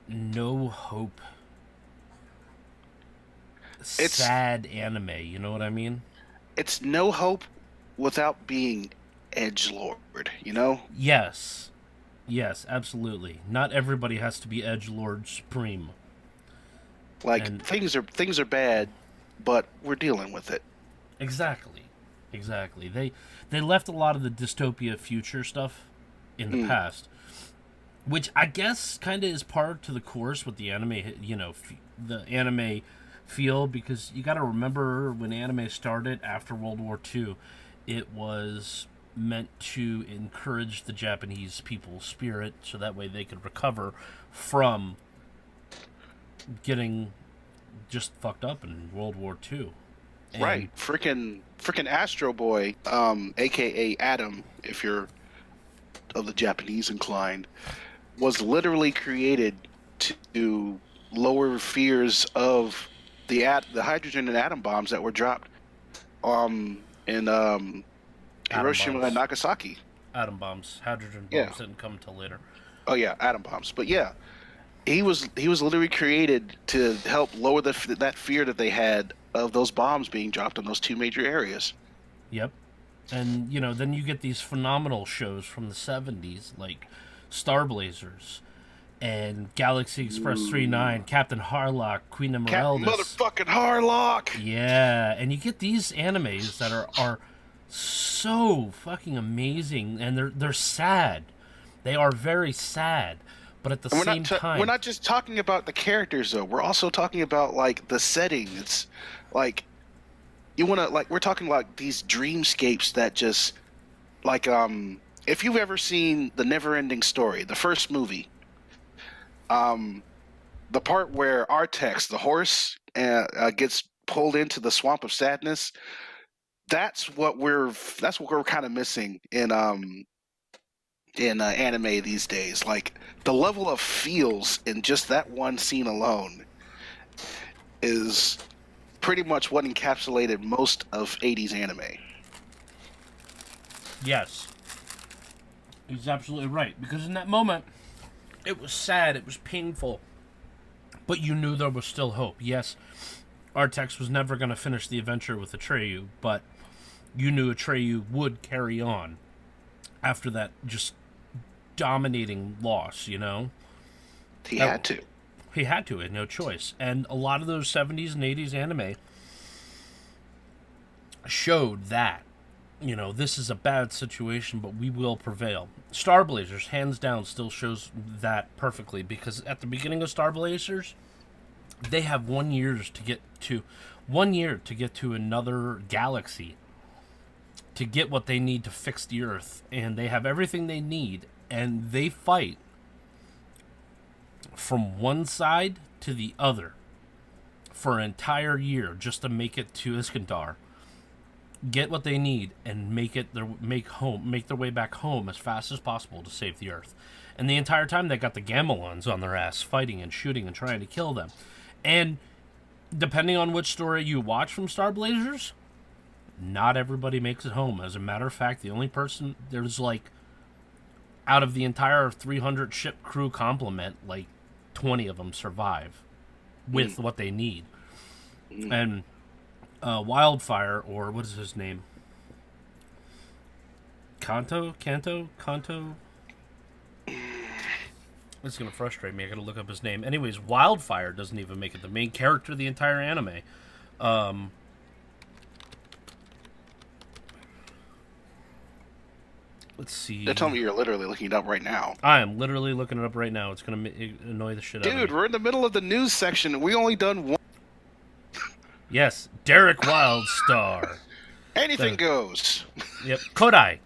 S1: no hope,
S2: It's
S1: sad anime. You know what I mean?
S2: it's no hope without being edge lord. You know,
S1: Yes, yes, absolutely. Not everybody has to be Edge Lord Supreme,
S2: like
S1: and
S2: things are bad, but we're dealing with it.
S1: exactly, exactly. They left a lot of the dystopia future stuff in the
S2: Mm,
S1: past, which I guess kind of is part to the course with the anime. The anime feel, because you got to remember when anime started after World War II, it was meant to encourage the Japanese people's spirit so that way they could recover from getting just fucked up in World War II. And
S2: right, freaking Astro Boy, aka Adam, if you're of the Japanese inclined, was literally created to lower fears of the hydrogen and atom bombs that were dropped in
S1: atom
S2: Hiroshima and
S1: bombs,
S2: Nagasaki.
S1: atom bombs, hydrogen
S2: Yeah.
S1: bombs didn't come till later.
S2: Oh yeah, atom bombs. But yeah, he was literally created to help lower that fear that they had of those bombs being dropped in those two major areas.
S1: Yep. And then you get these phenomenal shows from the 70s like Star Blazers and Galaxy Express
S2: Ooh.
S1: 39, Captain Harlock, Queen
S2: Captain
S1: Emeraldus.
S2: motherfucking Harlock.
S1: Yeah, and you get these animes that are so fucking amazing, and they're sad. They are very sad, but at the
S2: And
S1: same
S2: we're
S1: time,
S2: not just talking about the characters though. We're also talking about like the setting. It's like you want to like we're talking like these dreamscapes that just like if you've ever seen the Never-Ending Story, the first movie, um the part where Artex, the horse, gets pulled into the swamp of sadness. That's what we're kind of missing in anime these days. Like the level of feels in just that one scene alone is pretty much what encapsulated most of 80s anime.
S1: yes, he's absolutely right, because in that moment, it was sad, it was painful, but you knew there was still hope. Yes, Artex was never going to finish the adventure with Atreyu, but you knew Atreyu would carry on after that just dominating loss,
S2: He
S1: That,
S2: had to.
S1: he had to, he had no choice. And a lot of those 70s and 80s anime showed that, this is a bad situation, but we will prevail. Star Blazers, hands down, still shows that perfectly, because at the beginning of Star Blazers, they have 1 year to get to another galaxy to get what they need to fix the Earth, and they have everything they need, and they fight from one side to the other for an entire year just to make it to Iskandar, get what they need, and make their way back home as fast as possible to save the Earth. And the entire time they got the Gamelons on their ass, fighting and shooting and trying to kill them. And depending on which story you watch from Star Blazers, not everybody makes it home. As a matter of fact, the only person there's like out of the entire 300 ship crew complement, like 20 of them survive with what they need. And Wildfire, or what is his name? Kanto? It's gonna frustrate me. I gotta look up his name. Anyways, Wildfire doesn't even make it the main character of the entire anime. Let's see.
S2: They're telling me you're literally looking it up right now.
S1: I am literally looking it up right now. It's gonna annoy the shit out of me.
S2: Dude, we're in the middle of the news section. We only done one.
S1: Yes, Derek Wildstar.
S2: Anything goes.
S1: Yep, Kodai.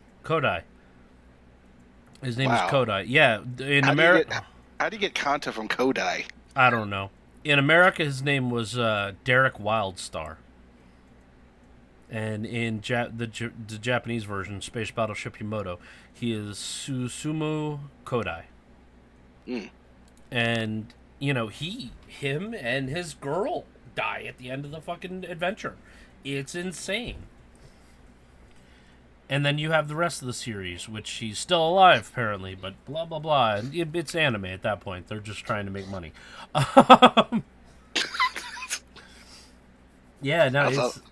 S1: His name is
S2: Wow.
S1: Kodai. Yeah, in
S2: How
S1: America,
S2: do you get Kanta from Kodai?
S1: I don't know. In America, his name was Derek Wildstar. And in the Japanese version, Space Battleship Yamato, he is Susumu Kodai.
S2: Mm.
S1: And him and his girl die at the end of the fucking adventure. It's insane. And then you have the rest of the series, which he's still alive apparently, but blah blah blah. And it's anime at that point. They're just trying to make money. Yeah, no,
S2: I thought
S1: it's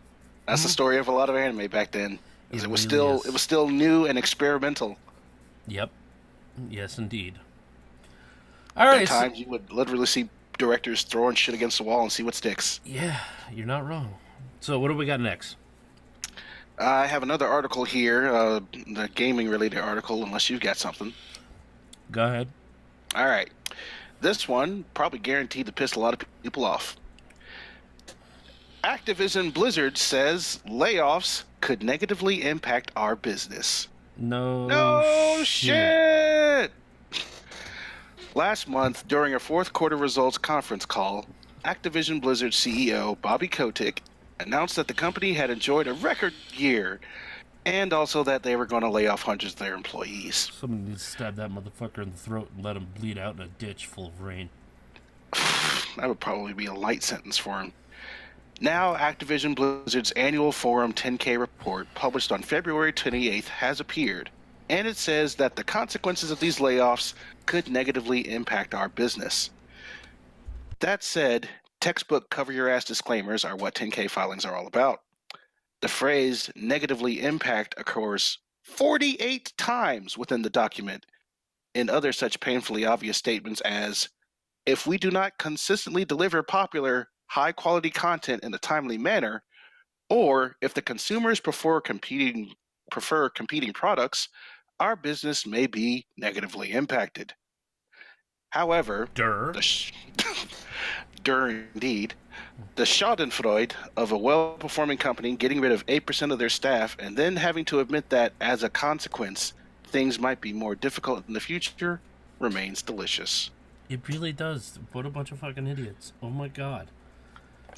S2: that's the story of a lot of anime back then. 'Cause
S1: it
S2: it was
S1: really
S2: still
S1: is.
S2: it was still new and experimental.
S1: Yep. Yes, indeed. All
S2: At
S1: right. So,
S2: times, you would literally see directors throwing shit against the wall and see what sticks.
S1: yeah, you're not wrong. So what do we got next?
S2: I have another article here, the gaming-related article, unless you've got something.
S1: Go ahead.
S2: All right. This one probably guaranteed to piss a lot of people off. Activision Blizzard says layoffs could negatively impact our business.
S1: No
S2: No
S1: shit.
S2: shit! Last month, during a fourth quarter results conference call, Activision Blizzard CEO Bobby Kotick announced that the company had enjoyed a record year and also that they were going to lay off hundreds of their employees.
S1: Someone needs to stab that motherfucker in the throat and let him bleed out in a ditch full of rain.
S2: That would probably be a light sentence for him. Now, Activision Blizzard's annual Forum 10K report, published on February 28th, has appeared, and it says that the consequences of these layoffs could negatively impact our business. That said, textbook cover-your-ass disclaimers are what 10K filings are all about. The phrase negatively impact occurs 48 times within the document in other such painfully obvious statements as, if we do not consistently deliver popular, high-quality content in a timely manner, or if the consumers prefer competing products, our business may be negatively impacted. However,
S1: Durr.
S2: indeed, the schadenfreude of a well-performing company getting rid of 8% of their staff and then having to admit that, as a consequence, things might be more difficult in the future remains delicious.
S1: It really does. What a bunch of fucking idiots. Oh my god.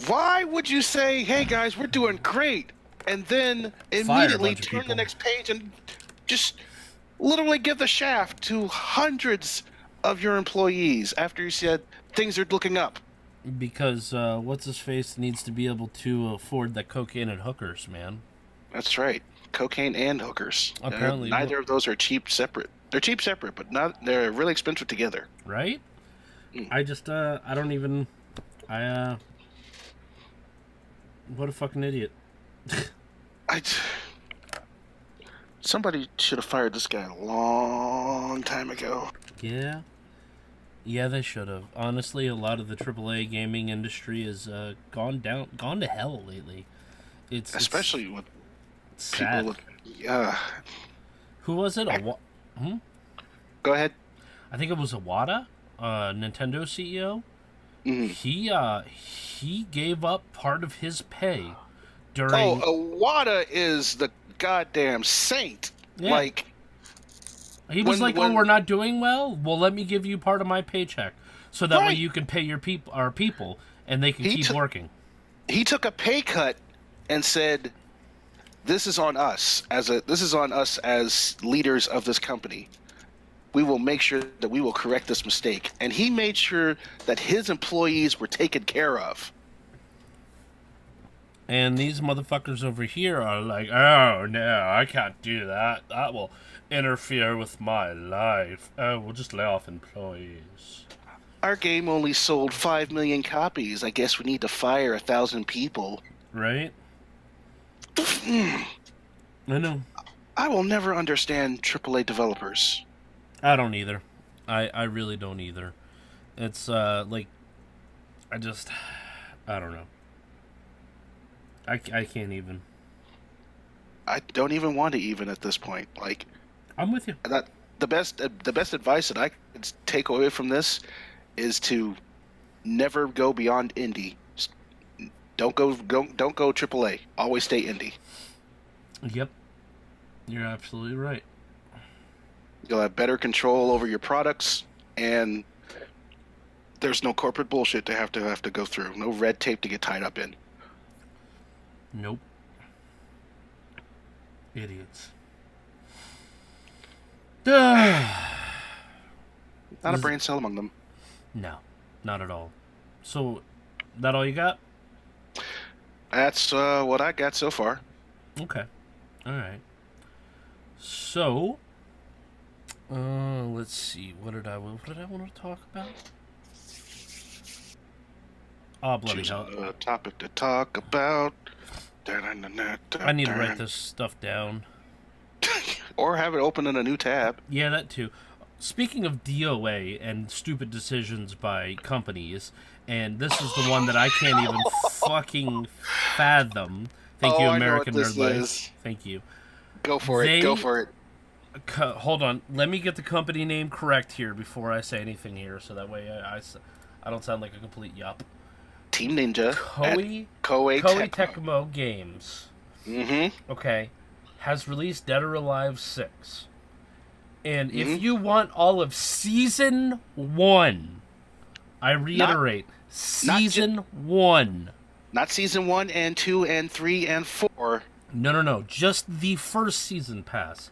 S2: Why would you say, hey guys, we're doing great, and then
S1: Fire a
S2: immediately
S1: bunch of
S2: turn the
S1: people.
S2: next page and just literally give the shaft to hundreds of your employees after you said things are looking up?
S1: Because what's his face needs to be able to afford the cocaine and hookers, man.
S2: That's right. Cocaine and hookers.
S1: Apparently,
S2: Neither of those are cheap separate. They're cheap separate, but they're really expensive together.
S1: right?
S2: Mm.
S1: I just I don't even what a fucking idiot.
S2: Somebody should have fired this guy a long time ago.
S1: Yeah. Yeah, they should have. Honestly, a lot of the AAA gaming industry has gone to hell lately.
S2: Especially with
S1: it's
S2: people
S1: sad.
S2: with. Yeah.
S1: Who was it?
S2: Go ahead.
S1: I think it was Iwata, Nintendo CEO.
S2: Mm.
S1: He gave up part of his pay during.
S2: Oh, Iwata is the goddamn saint.
S1: Yeah.
S2: Like,
S1: He was
S2: when-
S1: like, "Oh, we're not doing well. Well, let me give you part of my paycheck, so that way
S2: Right.
S1: you can pay our people, and they can
S2: He
S1: keep
S2: took-
S1: working."
S2: he took a pay cut and said, "This is on us as leaders of this company. We will make sure that we will correct this mistake." And he made sure that his employees were taken care of.
S1: And these motherfuckers over here are like, "Oh no, I can't do that. That will interfere with my life. Oh, we'll just lay off employees."
S2: Our game only sold 5 million copies. I guess we need to fire 1,000 people.
S1: Right? I know.
S2: I will never understand AAA developers.
S1: I don't either. I really don't either. It's like, I don't know. I can't even.
S2: I don't even want to even at this point. Like,
S1: I'm with you.
S2: that the best advice that I could take away from this is to never go beyond indie. Just don't go AAA. Always stay indie.
S1: Yep. You're absolutely right.
S2: You'll have better control over your products, and there's no corporate bullshit to have to go through. No red tape to get tied up in.
S1: Nope. Idiots.
S2: Not a brain cell among them.
S1: No, not at all. So, that all you got?
S2: That's what I got so far.
S1: Okay. All right. So, let's see. What did I want to talk about? Oh, bloody
S2: Choose
S1: hell.
S2: a topic to talk about.
S1: I need to write this stuff down.
S2: Or have it open in a new tab.
S1: Yeah, that too. Speaking of DOA and stupid decisions by companies, and this is the one that I can't even fucking fathom. Thank you,
S2: I know
S1: American
S2: what this
S1: Nerd Life.
S2: is.
S1: Thank you.
S2: Go for it. Go for it.
S1: Hold on. Let me get the company name correct here before I say anything here, so that way I don't sound like a complete yup.
S2: Team Ninja.
S1: Koei Tecmo Games.
S2: Mm-hmm.
S1: Okay. Has released Dead or Alive 6. And if you want all of Season 1, I reiterate, Season 1.
S2: Not Season 1 and 2 and 3 and 4.
S1: No. Just the first Season Pass.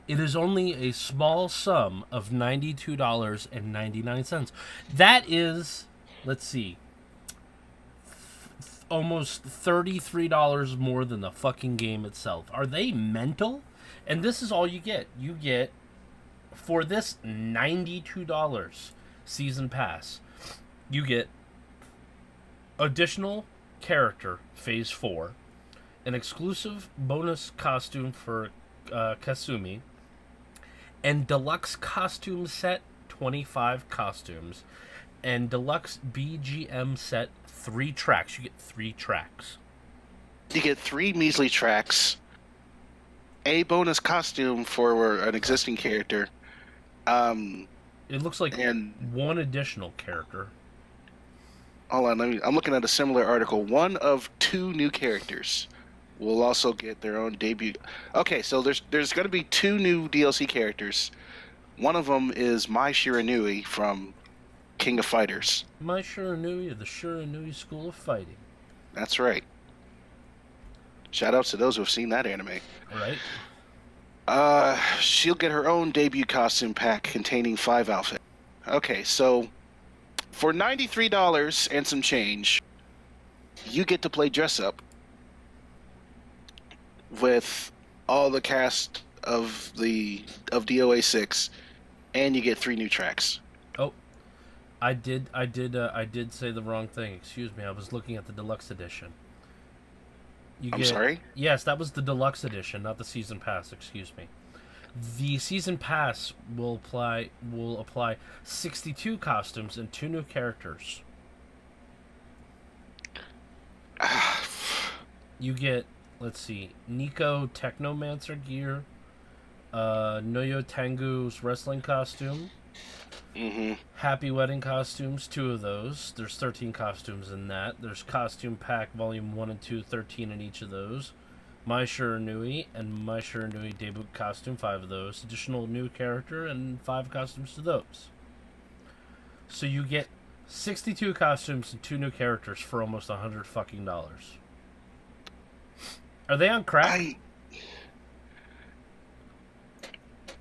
S1: It is only a small sum of $92.99. That is, let's see, almost $33 more than the fucking game itself. Are they mental? And this is all you get. You get, for this $92 Season Pass, you get additional character Phase 4, an exclusive bonus costume for Kasumi, and deluxe costume set, 25 costumes, and deluxe BGM set, 3 tracks. You get 3 tracks.
S2: You get 3 measly tracks, a bonus costume for an existing character.
S1: It looks like one additional character.
S2: Hold on, I'm looking at a similar article. 1 of 2 new characters will also get their own debut. Okay, so there's going to be 2 new DLC characters. One of them is Mai Shiranui from King of Fighters.
S1: Mai Shiranui of the Shiranui School of Fighting.
S2: That's right. Shout outs to those who have seen that anime.
S1: Right.
S2: She'll get her own debut costume pack containing 5 outfits. Okay, so for $93 and some change, you get to play dress up with all the cast of DOA 6, and you get 3 new tracks.
S1: Oh, I did say the wrong thing. Excuse me. I was looking at the deluxe edition.
S2: I'm sorry?
S1: Yes, that was the deluxe edition, not the season pass. Excuse me. The season pass will apply 62 costumes and 2 new characters. You get, let's see, Nico Technomancer gear, Noyo Tengu's wrestling costume, Happy Wedding costumes, 2 of those. There's 13 costumes in that. There's Costume Pack Volume 1 and 2, 13 in each of those. Mai Shiranui and Mai Shiranui debut costume, 5 of those. Additional new character and 5 costumes to those. So you get 62 costumes and 2 new characters for almost $100 fucking dollars. Are they on crack?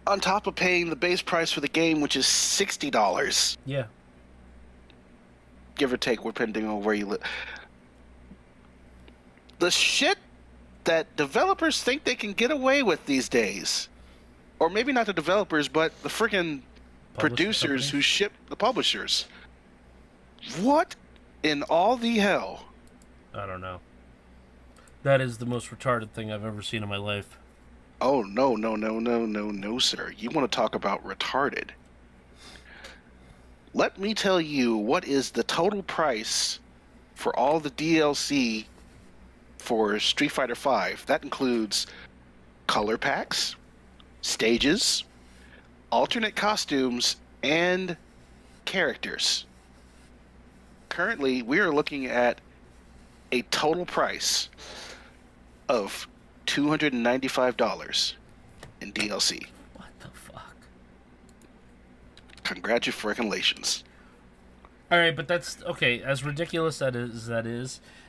S2: On top of paying the base price for the game, which is $60.
S1: Yeah.
S2: Give or take, depending on where you live. The shit that developers think they can get away with these days. Or maybe not the developers, but the freaking producers who ship the publishers. What in all the hell?
S1: I don't know. That is the most retarded thing I've ever seen in my life.
S2: Oh, no, sir. You want to talk about retarded. Let me tell you what is the total price for all the DLC for Street Fighter V. That includes color packs, stages, alternate costumes, and characters. Currently, we are looking at a total price of $295 in DLC.
S1: What the fuck?
S2: Congratulations.
S1: All right, but that's okay. As ridiculous that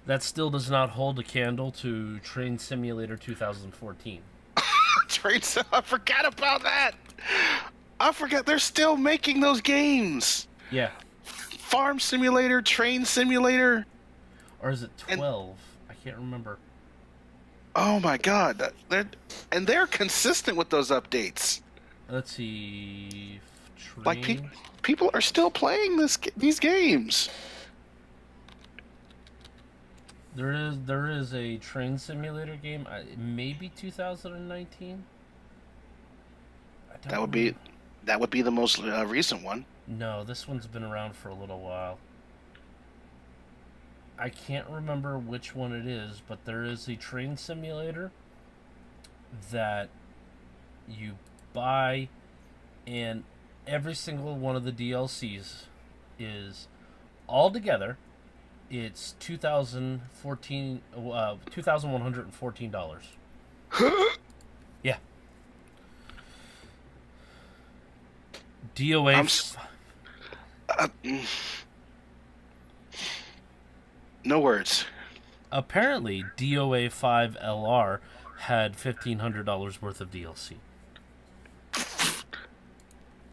S1: that still does not hold a candle to Train Simulator 2014.
S2: I forgot about that. I forgot they're still making those games.
S1: Yeah.
S2: Farm Simulator, Train Simulator.
S1: Or is it 12? I can't remember.
S2: Oh my god, they're consistent with those updates.
S1: Let's see.
S2: Like
S1: Train.
S2: people are still playing these games.
S1: There is a train simulator game. Maybe 2019. I
S2: That
S1: don't
S2: would
S1: remember.
S2: be that would be the most recent one.
S1: No, this one's been around for a little while. I can't remember which one it is, but there is a train simulator that you buy, and every single one of the DLCs is all together. It's 2,114. Yeah, DOA.
S2: I'm s- uh, mm, no words.
S1: Apparently, DOA 5 LR had $1,500 worth of DLC.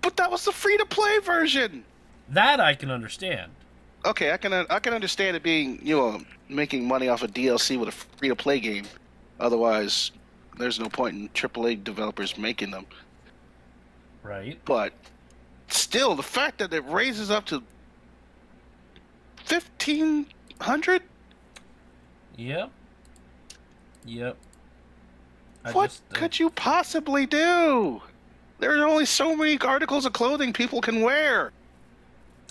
S2: But that was the free to play version.
S1: That I can understand.
S2: Okay, I can understand it being making money off of DLC with a free to play game. Otherwise, there's no point in AAA developers making them.
S1: Right?
S2: But still, the fact that it raises up to 1,500.
S1: Yep. Yep.
S2: What could you possibly do? There are only so many articles of clothing people can wear.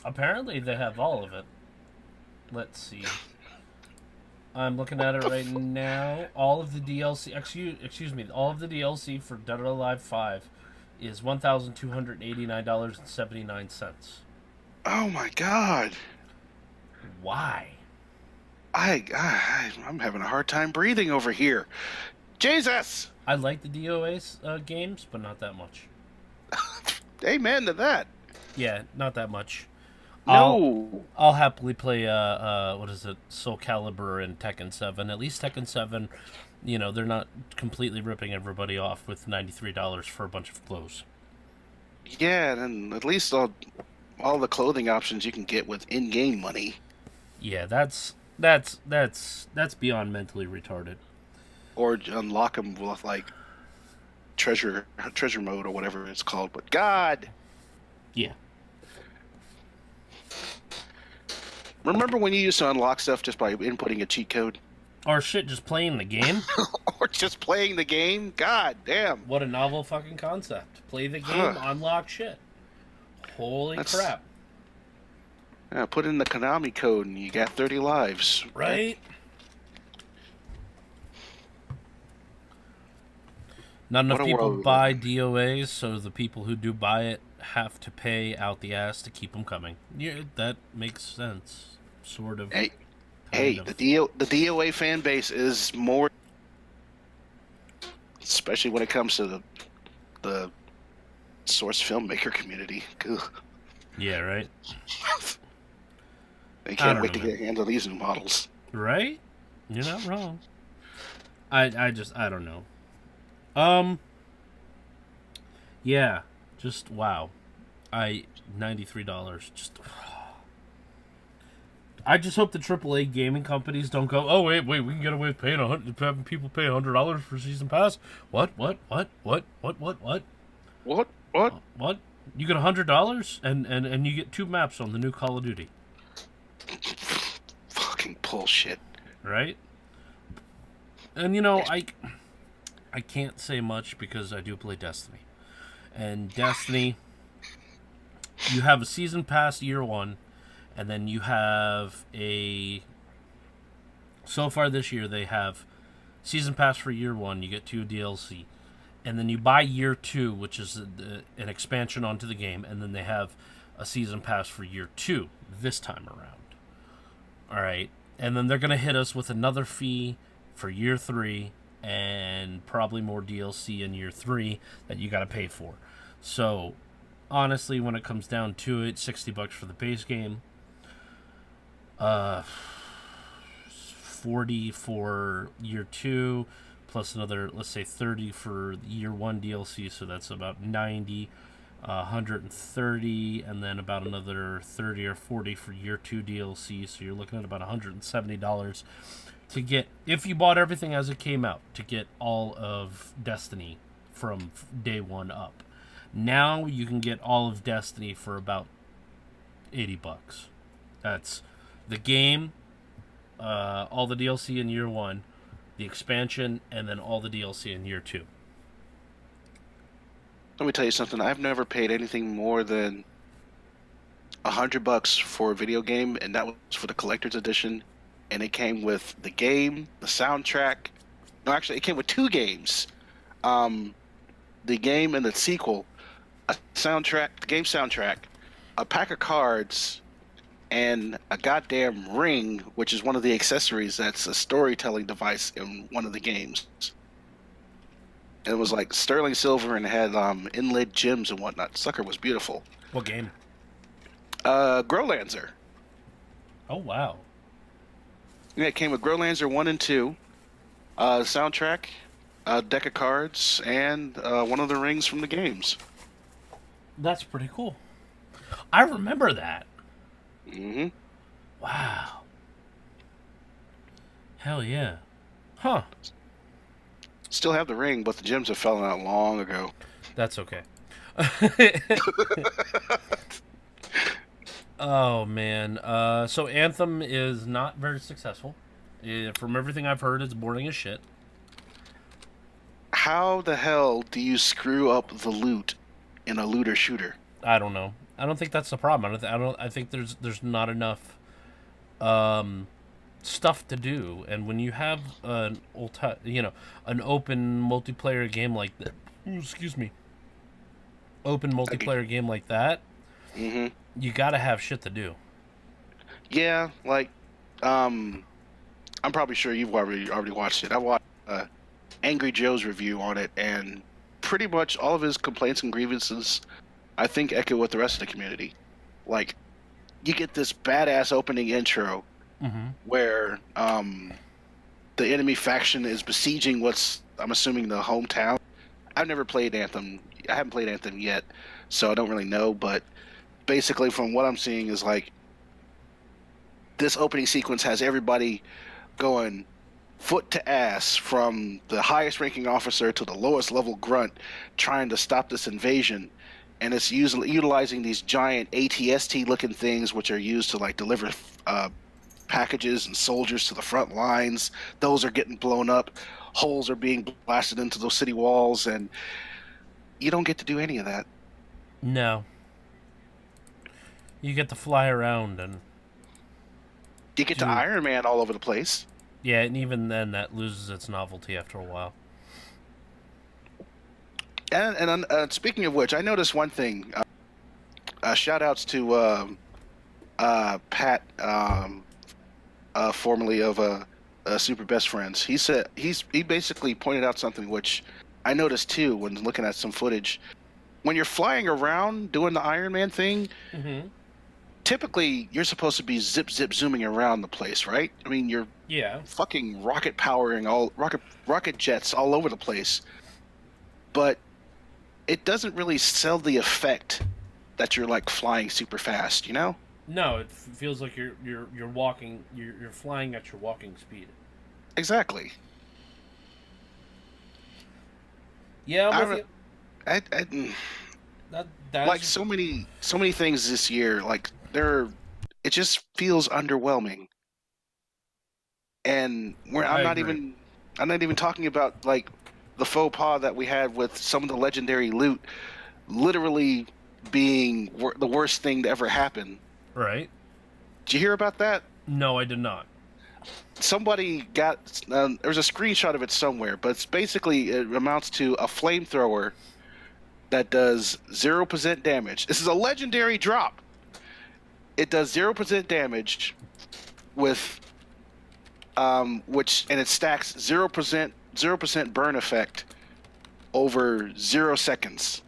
S1: Apparently, they have all of it. Let's see. I'm looking at it right now. All of the DLC, excuse me, all of the DLC for Dead or Alive 5 is $1,289.79.
S2: Oh my god.
S1: Why?
S2: I'm having a hard time breathing over here. Jesus!
S1: I like the DOA games, but not that much.
S2: Amen to that.
S1: Yeah, not that much.
S2: No.
S1: I'll happily play what is it, Soul Calibur and Tekken 7. At least Tekken 7, they're not completely ripping everybody off with $93 for a bunch of clothes.
S2: Yeah, and at least all the clothing options you can get with in-game money.
S1: Yeah, that's beyond mentally retarded.
S2: Or unlock them with like treasure mode or whatever it's called. But God,
S1: Yeah.
S2: remember when you used to unlock stuff just by inputting a cheat code?
S1: Or shit, just playing the game?
S2: Or just playing the game? God damn.
S1: What a novel fucking concept. Play the game, unlock shit. Holy crap.
S2: Yeah, put in the Konami code and you got 30 lives.
S1: Right? Not enough people buy DOAs, so the people who do buy it have to pay out the ass to keep them coming. Yeah, that makes sense. Sort of.
S2: Hey, the DOA fan base is more, especially when it comes to the source filmmaker community. Ugh.
S1: Yeah, right?
S2: They can't wait to get hands on these new models.
S1: Right? You're not wrong. I don't know. Yeah, just wow. $93. Just. I just hope the AAA gaming companies don't go, oh, wait, we can get away with having people pay $100 for season pass? What? What? You get $100 and you get 2 maps on the new Call of Duty.
S2: Fucking bullshit.
S1: Right? And I can't say much because I do play Destiny. And Destiny, you have a season pass year 1, and then you have so far this year they have season pass for year 1, you get 2 DLC. And then you buy year 2, which is an expansion onto the game, and then they have a season pass for year 2 this time around. Alright, and then they're going to hit us with another fee for year 3, and probably more DLC in year 3 that you got to pay for. So, honestly, when it comes down to it, $60 for the base game, $40 for year 2, plus another, let's say, $30 for year 1 DLC, so that's about $90, $130, and then about another $30 or $40 for year 2 DLC, so you're looking at about $170 to get, if you bought everything as it came out, to get all of Destiny from day one up. Now you can get all of Destiny for about $80. That's the game, all the DLC in year one, the expansion, and then all the DLC in year two.
S2: Let me tell you something. I've never paid anything more than $100 for a video game, and that was for the collector's edition. And it came with the game, the soundtrack. No, actually, it came with two games. The game and the sequel, a soundtrack, the game soundtrack, a pack of cards, and a goddamn ring, which is one of the accessories that's a storytelling device in one of the games. And it was like sterling silver and had inlaid gems and whatnot. Sucker was beautiful.
S1: What game?
S2: Growlancer.
S1: Oh, wow.
S2: Yeah, it came with Growlancer 1 and 2, soundtrack, a deck of cards, and one of the rings from the games.
S1: That's pretty cool. I remember that.
S2: Mm-hmm.
S1: Wow. Hell yeah. Huh.
S2: Still have the ring, but the gems have fallen out long ago.
S1: That's okay. Oh, man. So Anthem is not very successful. From everything I've heard, it's boring as shit.
S2: How the hell do you screw up the loot in a looter shooter?
S1: I don't know. I don't think that's the problem. I think there's not enough stuff to do, and when you have an open multiplayer game like that, open multiplayer game like that,
S2: Mm-hmm.
S1: you gotta have shit to do.
S2: Yeah, like, I'm probably sure you've already watched it. I watched Angry Joe's review on it, and pretty much all of his complaints and grievances, I think, echo with the rest of the community. Like, you get this badass opening intro where the enemy faction is besieging what's, I'm assuming, the hometown. I've never played Anthem. I haven't played Anthem yet, so I don't really know, but basically from what I'm seeing is like this opening sequence has everybody going foot to ass from the highest ranking officer to the lowest level grunt trying to stop this invasion, and it's utilizing these giant ATST looking things which are used to like deliver packages and soldiers to the front lines. Those are getting blown up, holes are being blasted into those city walls, and you don't get to do any of that.
S1: No. You get to fly around and
S2: You get to Iron Man all over the place.
S1: yeah, and even then that loses its novelty after a while.
S2: And speaking of which, I noticed one thing. Shout outs to Pat, formerly of Super Best Friends. He basically pointed out something which I noticed too when looking at some footage. When you're flying around doing the Iron Man thing, typically you're supposed to be zip zooming around the place, right? I mean, you're fucking rocket jets all over the place, but it doesn't really sell the effect that you're like flying super fast, you know?
S1: No, it feels like you're walking, you're flying at your walking speed.
S2: Exactly.
S1: Yeah, I'm with
S2: you.
S1: That
S2: like so many things this year, like it just feels underwhelming. And I'm not even talking about like the faux pas that we had with some of the legendary loot literally being the worst thing to ever happen.
S1: Right.
S2: Did you hear about that?
S1: No, I did not.
S2: Somebody got there's a screenshot of it somewhere, but it's basically it amounts to a flamethrower that does 0% damage. This is a legendary drop. It does 0% damage with and it stacks 0% burn effect over 0 seconds.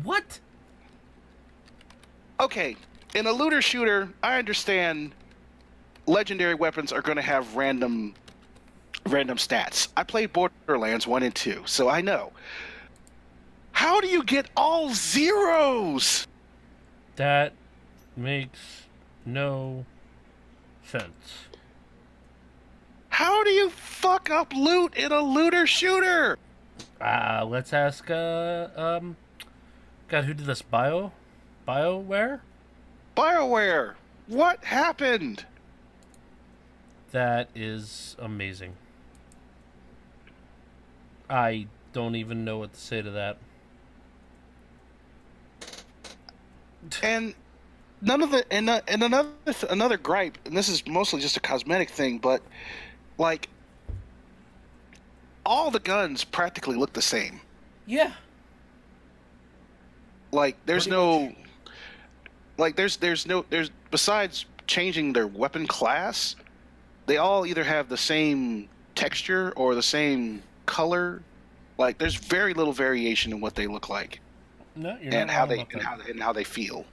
S1: What?
S2: Okay, in a looter shooter, I understand legendary weapons are going to have random stats. I played Borderlands 1 and 2, so I know. How do you get all zeros?
S1: That makes no sense.
S2: How do you fuck up loot in a looter shooter?
S1: Let's ask, God, who did this? BioWare?
S2: BioWare, what happened?
S1: That is amazing. I don't even know what to say to that.
S2: And none of the and another gripe, and this is mostly just a cosmetic thing, but like all the guns practically look the same.
S1: Yeah.
S2: Like there's
S1: Pretty
S2: no
S1: much.
S2: like there's besides changing their weapon class, they all either have the same texture or the same color. Like there's very little variation in what they look like
S1: No, you're
S2: and
S1: not
S2: how
S1: wrong
S2: they
S1: about that.
S2: and how they feel.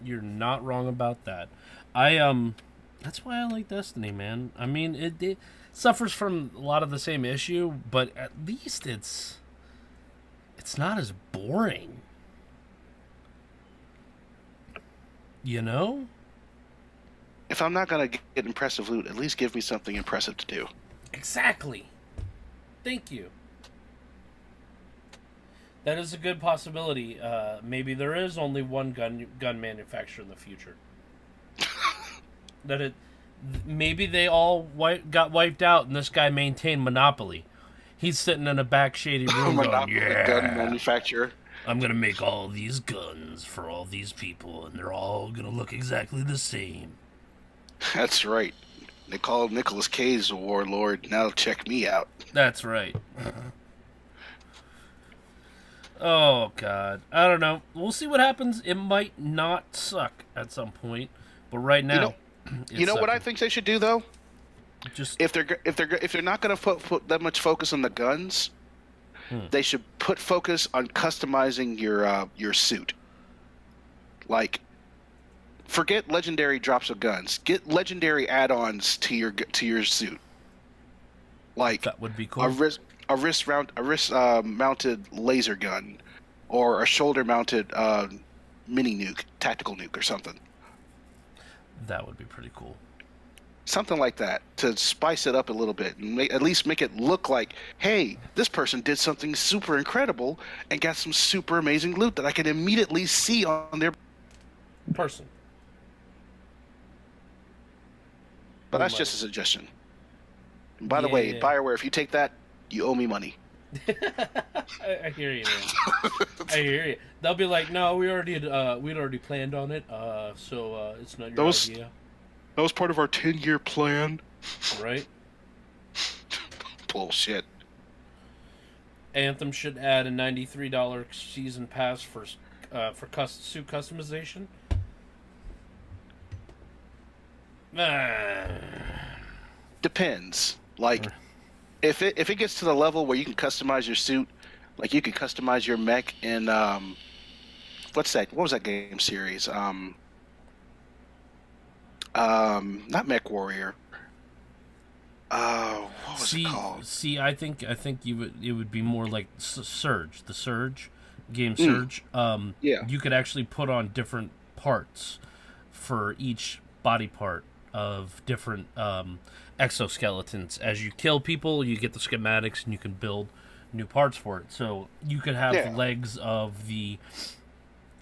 S1: You're not wrong about that. That's why I like Destiny, man. I mean, it suffers from a lot of the same issue, but at least it's not as boring. You know?
S2: If I'm not gonna get impressive loot, at least give me something impressive to do.
S1: Exactly. Thank you. That is a good possibility. Maybe there is only one gun manufacturer in the future. Maybe they all got wiped out, and this guy maintained monopoly. He's sitting in a back shady room going,
S2: Monopoly
S1: "Yeah,
S2: gun manufacturer.
S1: I'm gonna make all these guns for all these people, and they're all gonna look exactly the same."
S2: That's right. They call Nicolas Cage a warlord. Now check me out.
S1: That's right. Oh God, I don't know. We'll see what happens. It might not suck at some point, but right now,
S2: You know what I think they should do though?
S1: Just
S2: If they're not going to put that much focus on the guns, they should put focus on customizing your suit. Like, forget legendary drops of guns. Get legendary add-ons to your suit. Like
S1: that would be cool.
S2: a wrist mounted laser gun, or a shoulder mounted mini nuke, tactical nuke, or something.
S1: That would be pretty cool.
S2: Something like that to spice it up a little bit and at least make it look like, hey, this person did something super incredible and got some super amazing loot that I can immediately see on their
S1: person.
S2: But that's just a suggestion. And by the way, BioWare, if you take that, you owe me money.
S1: I hear you, man. I hear you. They'll be like, "No, we'd already planned on it. So it's not your idea."
S2: That was part of our 10-year plan.
S1: Right?
S2: Bullshit.
S1: Anthem should add a $93 season pass for suit customization.
S2: Depends. Like, if it gets to the level where you can customize your suit, like you can customize your mech in what's that? What was that game series? Not Mech Warrior. What was it called?
S1: See, I think it would be more like Surge, the Surge game, Surge.
S2: Yeah.
S1: You could actually put on different parts for each body part of different exoskeletons. As you kill people, you get the schematics and you can build new parts for it. So you could have legs of the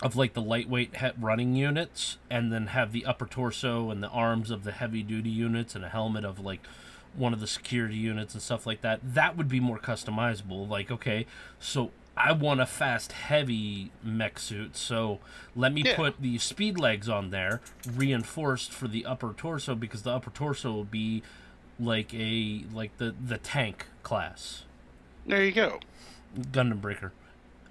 S1: lightweight running units, and then have the upper torso and the arms of the heavy duty units, and a helmet of like one of the security units and stuff like that. That would be more customizable. Like, okay, so I want a fast heavy mech suit, so let me put the speed legs on there, reinforced for the upper torso, because the upper torso will be like the tank class.
S2: There you go.
S1: Gundam Breaker.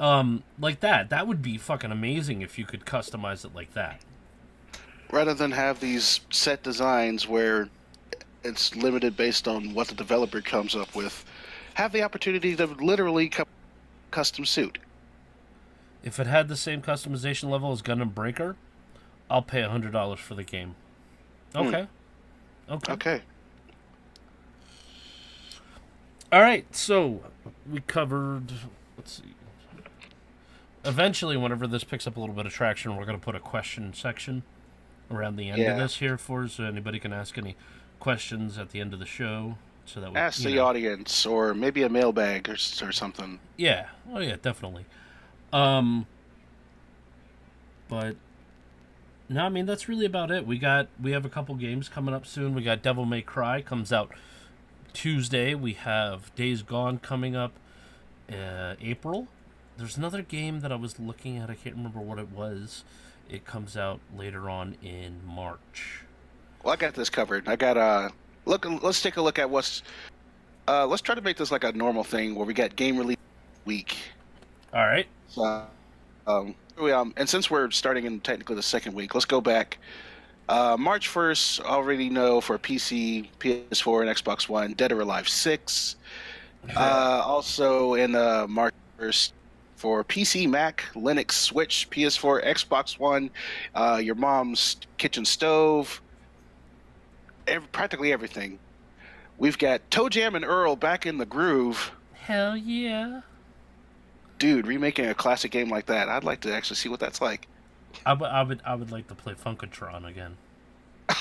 S1: Like that. That would be fucking amazing if you could customize it like that.
S2: Rather than have these set designs where it's limited based on what the developer comes up with, have the opportunity to literally custom suit.
S1: If it had the same customization level as Gundam Breaker, I'll pay $100 for the game. Okay.
S2: Okay.
S1: All right, so we covered. Let's see. Eventually, whenever this picks up a little bit of traction, we're going to put a question section around the end of this here so anybody can ask any questions at the end of the show. so that we
S2: Ask the audience, or maybe a mailbag or something.
S1: Yeah. Oh yeah, definitely. Um, but no, I mean that's really about it. We have a couple games coming up soon. We got Devil May Cry comes out Tuesday. We have Days Gone coming up April. There's another game that I was looking at. I can't remember what it was. It comes out later on in March.
S2: Well, I got this covered. I got look. Let's take a look at what's. Let's try to make this like a normal thing where we got game release week.
S1: All right.
S2: So, and since we're starting in technically the second week, let's go back. March 1st, already know for PC, PS4, and Xbox One, Dead or Alive 6. Also in March 1st for PC, Mac, Linux, Switch, PS4, Xbox One, your mom's kitchen stove, practically everything. We've got Toe Jam and Earl back in the groove.
S1: Hell yeah.
S2: Dude, remaking a classic game like that, I'd like to actually see what that's like.
S1: I would like to play Funkatron again.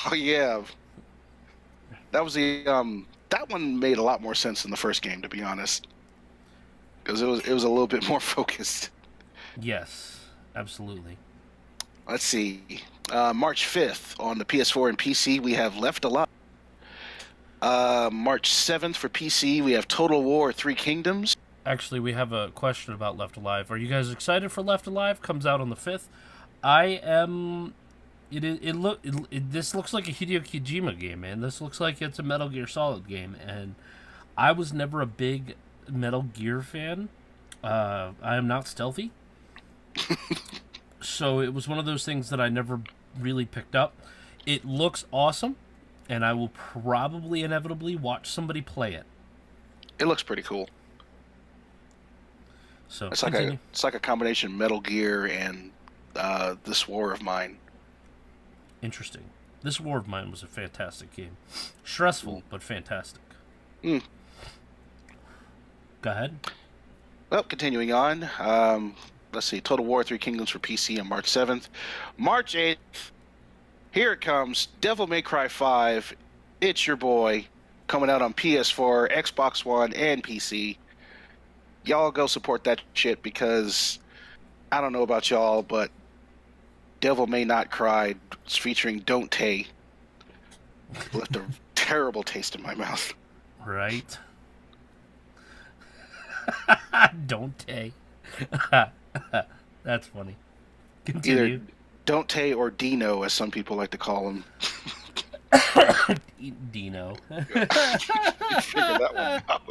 S2: Oh yeah, that was the that one made a lot more sense than the first game, to be honest, because it was a little bit more focused.
S1: Yes, absolutely.
S2: Let's see, March 5th on the PS4 and PC we have Left Alive. March 7th for PC we have Total War: Three Kingdoms.
S1: Actually, we have a question about Left Alive. Are you guys excited for Left Alive? Comes out on the 5th. I am. This looks like a Hideo Kojima game, man. This looks like it's a Metal Gear Solid game, and I was never a big Metal Gear fan. I am not stealthy, so it was one of those things that I never really picked up. It looks awesome, and I will probably inevitably watch somebody play it.
S2: It looks pretty cool.
S1: So
S2: it's like a combination Metal Gear and This War of Mine.
S1: Interesting. This War of Mine was a fantastic game. Stressful, but fantastic.
S2: Mm.
S1: Go ahead.
S2: Well, continuing on. Let's see. Total War: Three Kingdoms for PC on March 7th. March 8th. Here it comes. Devil May Cry 5. It's your boy. Coming out on PS4, Xbox One, and PC. Y'all go support that shit, because I don't know about y'all, but Devil May Not Cry featuring Don't Tay left a terrible taste in my mouth.
S1: Right. Don't Tay. That's funny. Continue.
S2: Either Don't Tay or Dino, as some people like to call him.
S1: Dino.
S2: Figure that one out.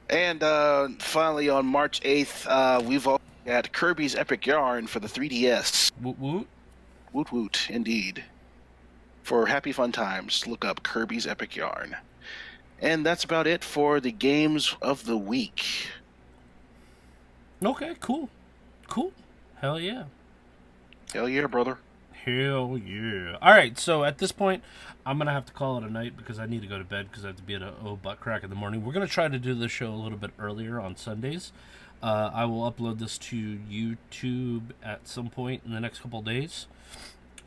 S2: And finally, on March 8th, we've all got Kirby's Epic Yarn for the 3DS.
S1: Woot woot.
S2: Woot woot, indeed. For happy fun times, look up Kirby's Epic Yarn. And that's about it for the games of the week.
S1: Okay, cool. Cool. Hell yeah.
S2: Hell yeah, brother.
S1: Hell yeah. Alright, so at this point, I'm going to have to call it a night because I need to go to bed because I have to be at a butt crack in the morning. We're going to try to do this show a little bit earlier on Sundays. I will upload this to YouTube at some point in the next couple of days.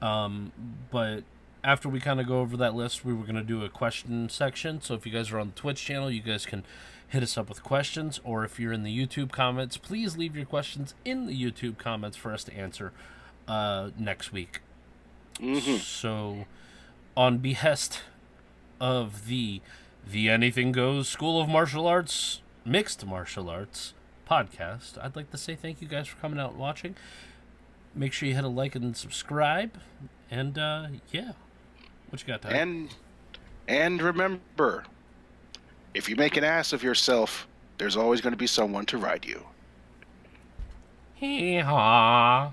S1: But after we kind of go over that list, we were going to do a question section. So if you guys are on the Twitch channel, you guys can hit us up with questions. Or if you're in the YouTube comments, please leave your questions in the YouTube comments for us to answer next week.
S2: Mm-hmm.
S1: So, on behest of the Anything Goes School of Martial Arts, Mixed Martial Arts podcast, I'd like to say thank you guys for coming out and watching. Make sure you hit a like and subscribe. And, yeah. What you got, Ty?
S2: And remember, if you make an ass of yourself, there's always going to be someone to ride you.
S1: Hee-haw.